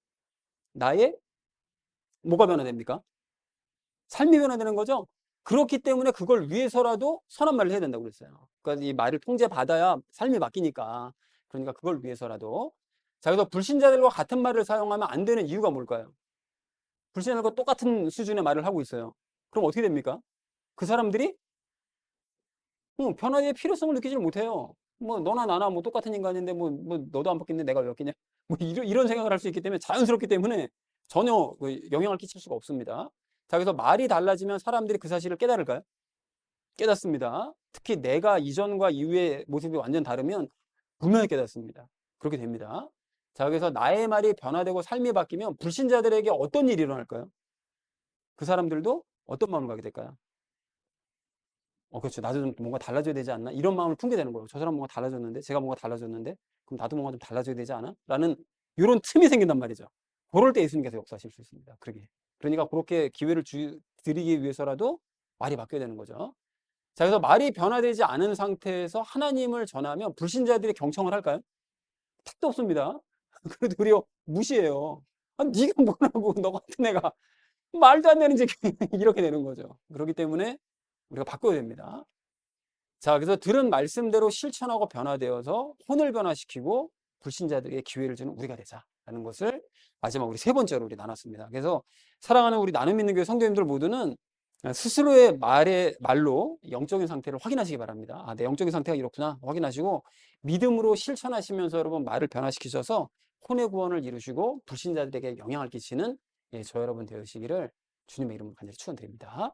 S1: 나의 뭐가 변화됩니까? 삶이 변화되는 거죠. 그렇기 때문에 그걸 위해서라도 선한 말을 해야 된다고 그랬어요. 그러니까 이 말을 통제받아야 삶이 바뀌니까. 그러니까 그걸 위해서라도. 자, 그래서 불신자들과 같은 말을 사용하면 안 되는 이유가 뭘까요? 불신자들과 똑같은 수준의 말을 하고 있어요. 그럼 어떻게 됩니까? 그 사람들이 변화의 필요성을 느끼질 못해요. 뭐 너나 나나 뭐 똑같은 인간인데 뭐 너도 안 바뀌는데 내가 왜 바뀌냐? 뭐 이런 생각을 할 수 있기 때문에 자연스럽기 때문에 전혀 그 영향을 끼칠 수가 없습니다. 자, 그래서 말이 달라지면 사람들이 그 사실을 깨달을까요? 깨닫습니다. 특히 내가 이전과 이후의 모습이 완전 다르면 분명히 깨닫습니다. 그렇게 됩니다. 자, 그래서 나의 말이 변화되고 삶이 바뀌면 불신자들에게 어떤 일이 일어날까요? 그 사람들도 어떤 마음을 갖게 될까요? 그렇죠. 나도 좀 뭔가 달라져야 되지 않나? 이런 마음을 품게 되는 거예요. 저 사람 뭔가 달라졌는데, 제가 뭔가 달라졌는데, 그럼 나도 뭔가 좀 달라져야 되지 않아? 라는 이런 틈이 생긴단 말이죠. 고럴 때 예수님께서 역사하실 수 있습니다. 그러게. 그러니까 그렇게 기회를 드리기 위해서라도 말이 바뀌어야 되는 거죠. 자, 그래서 말이 변화되지 않은 상태에서 하나님을 전하면 불신자들이 경청을 할까요? 택도 없습니다. 그래도 오히려 무시해요. 아, 네가 뭐라고 너 같은 애가 말도 안 되는 얘기 이렇게 되는 거죠. 그렇기 때문에 우리가 바꿔야 됩니다. 자, 그래서 들은 말씀대로 실천하고 변화되어서 혼을 변화시키고 불신자들에게 기회를 주는 우리가 되자라는 것을 마지막 우리 세 번째로 우리 나눴습니다. 그래서 사랑하는 우리 나눔 있는 교회 성도님들 모두는 스스로의 말로 영적인 상태를 확인하시기 바랍니다. 아, 내 영적인 상태가 이렇구나 확인하시고 믿음으로 실천하시면서 여러분 말을 변화시키셔서 혼의 구원을 이루시고 불신자들에게 영향을 끼치는 저 여러분 되시기를 주님의 이름으로 간절히 축원드립니다.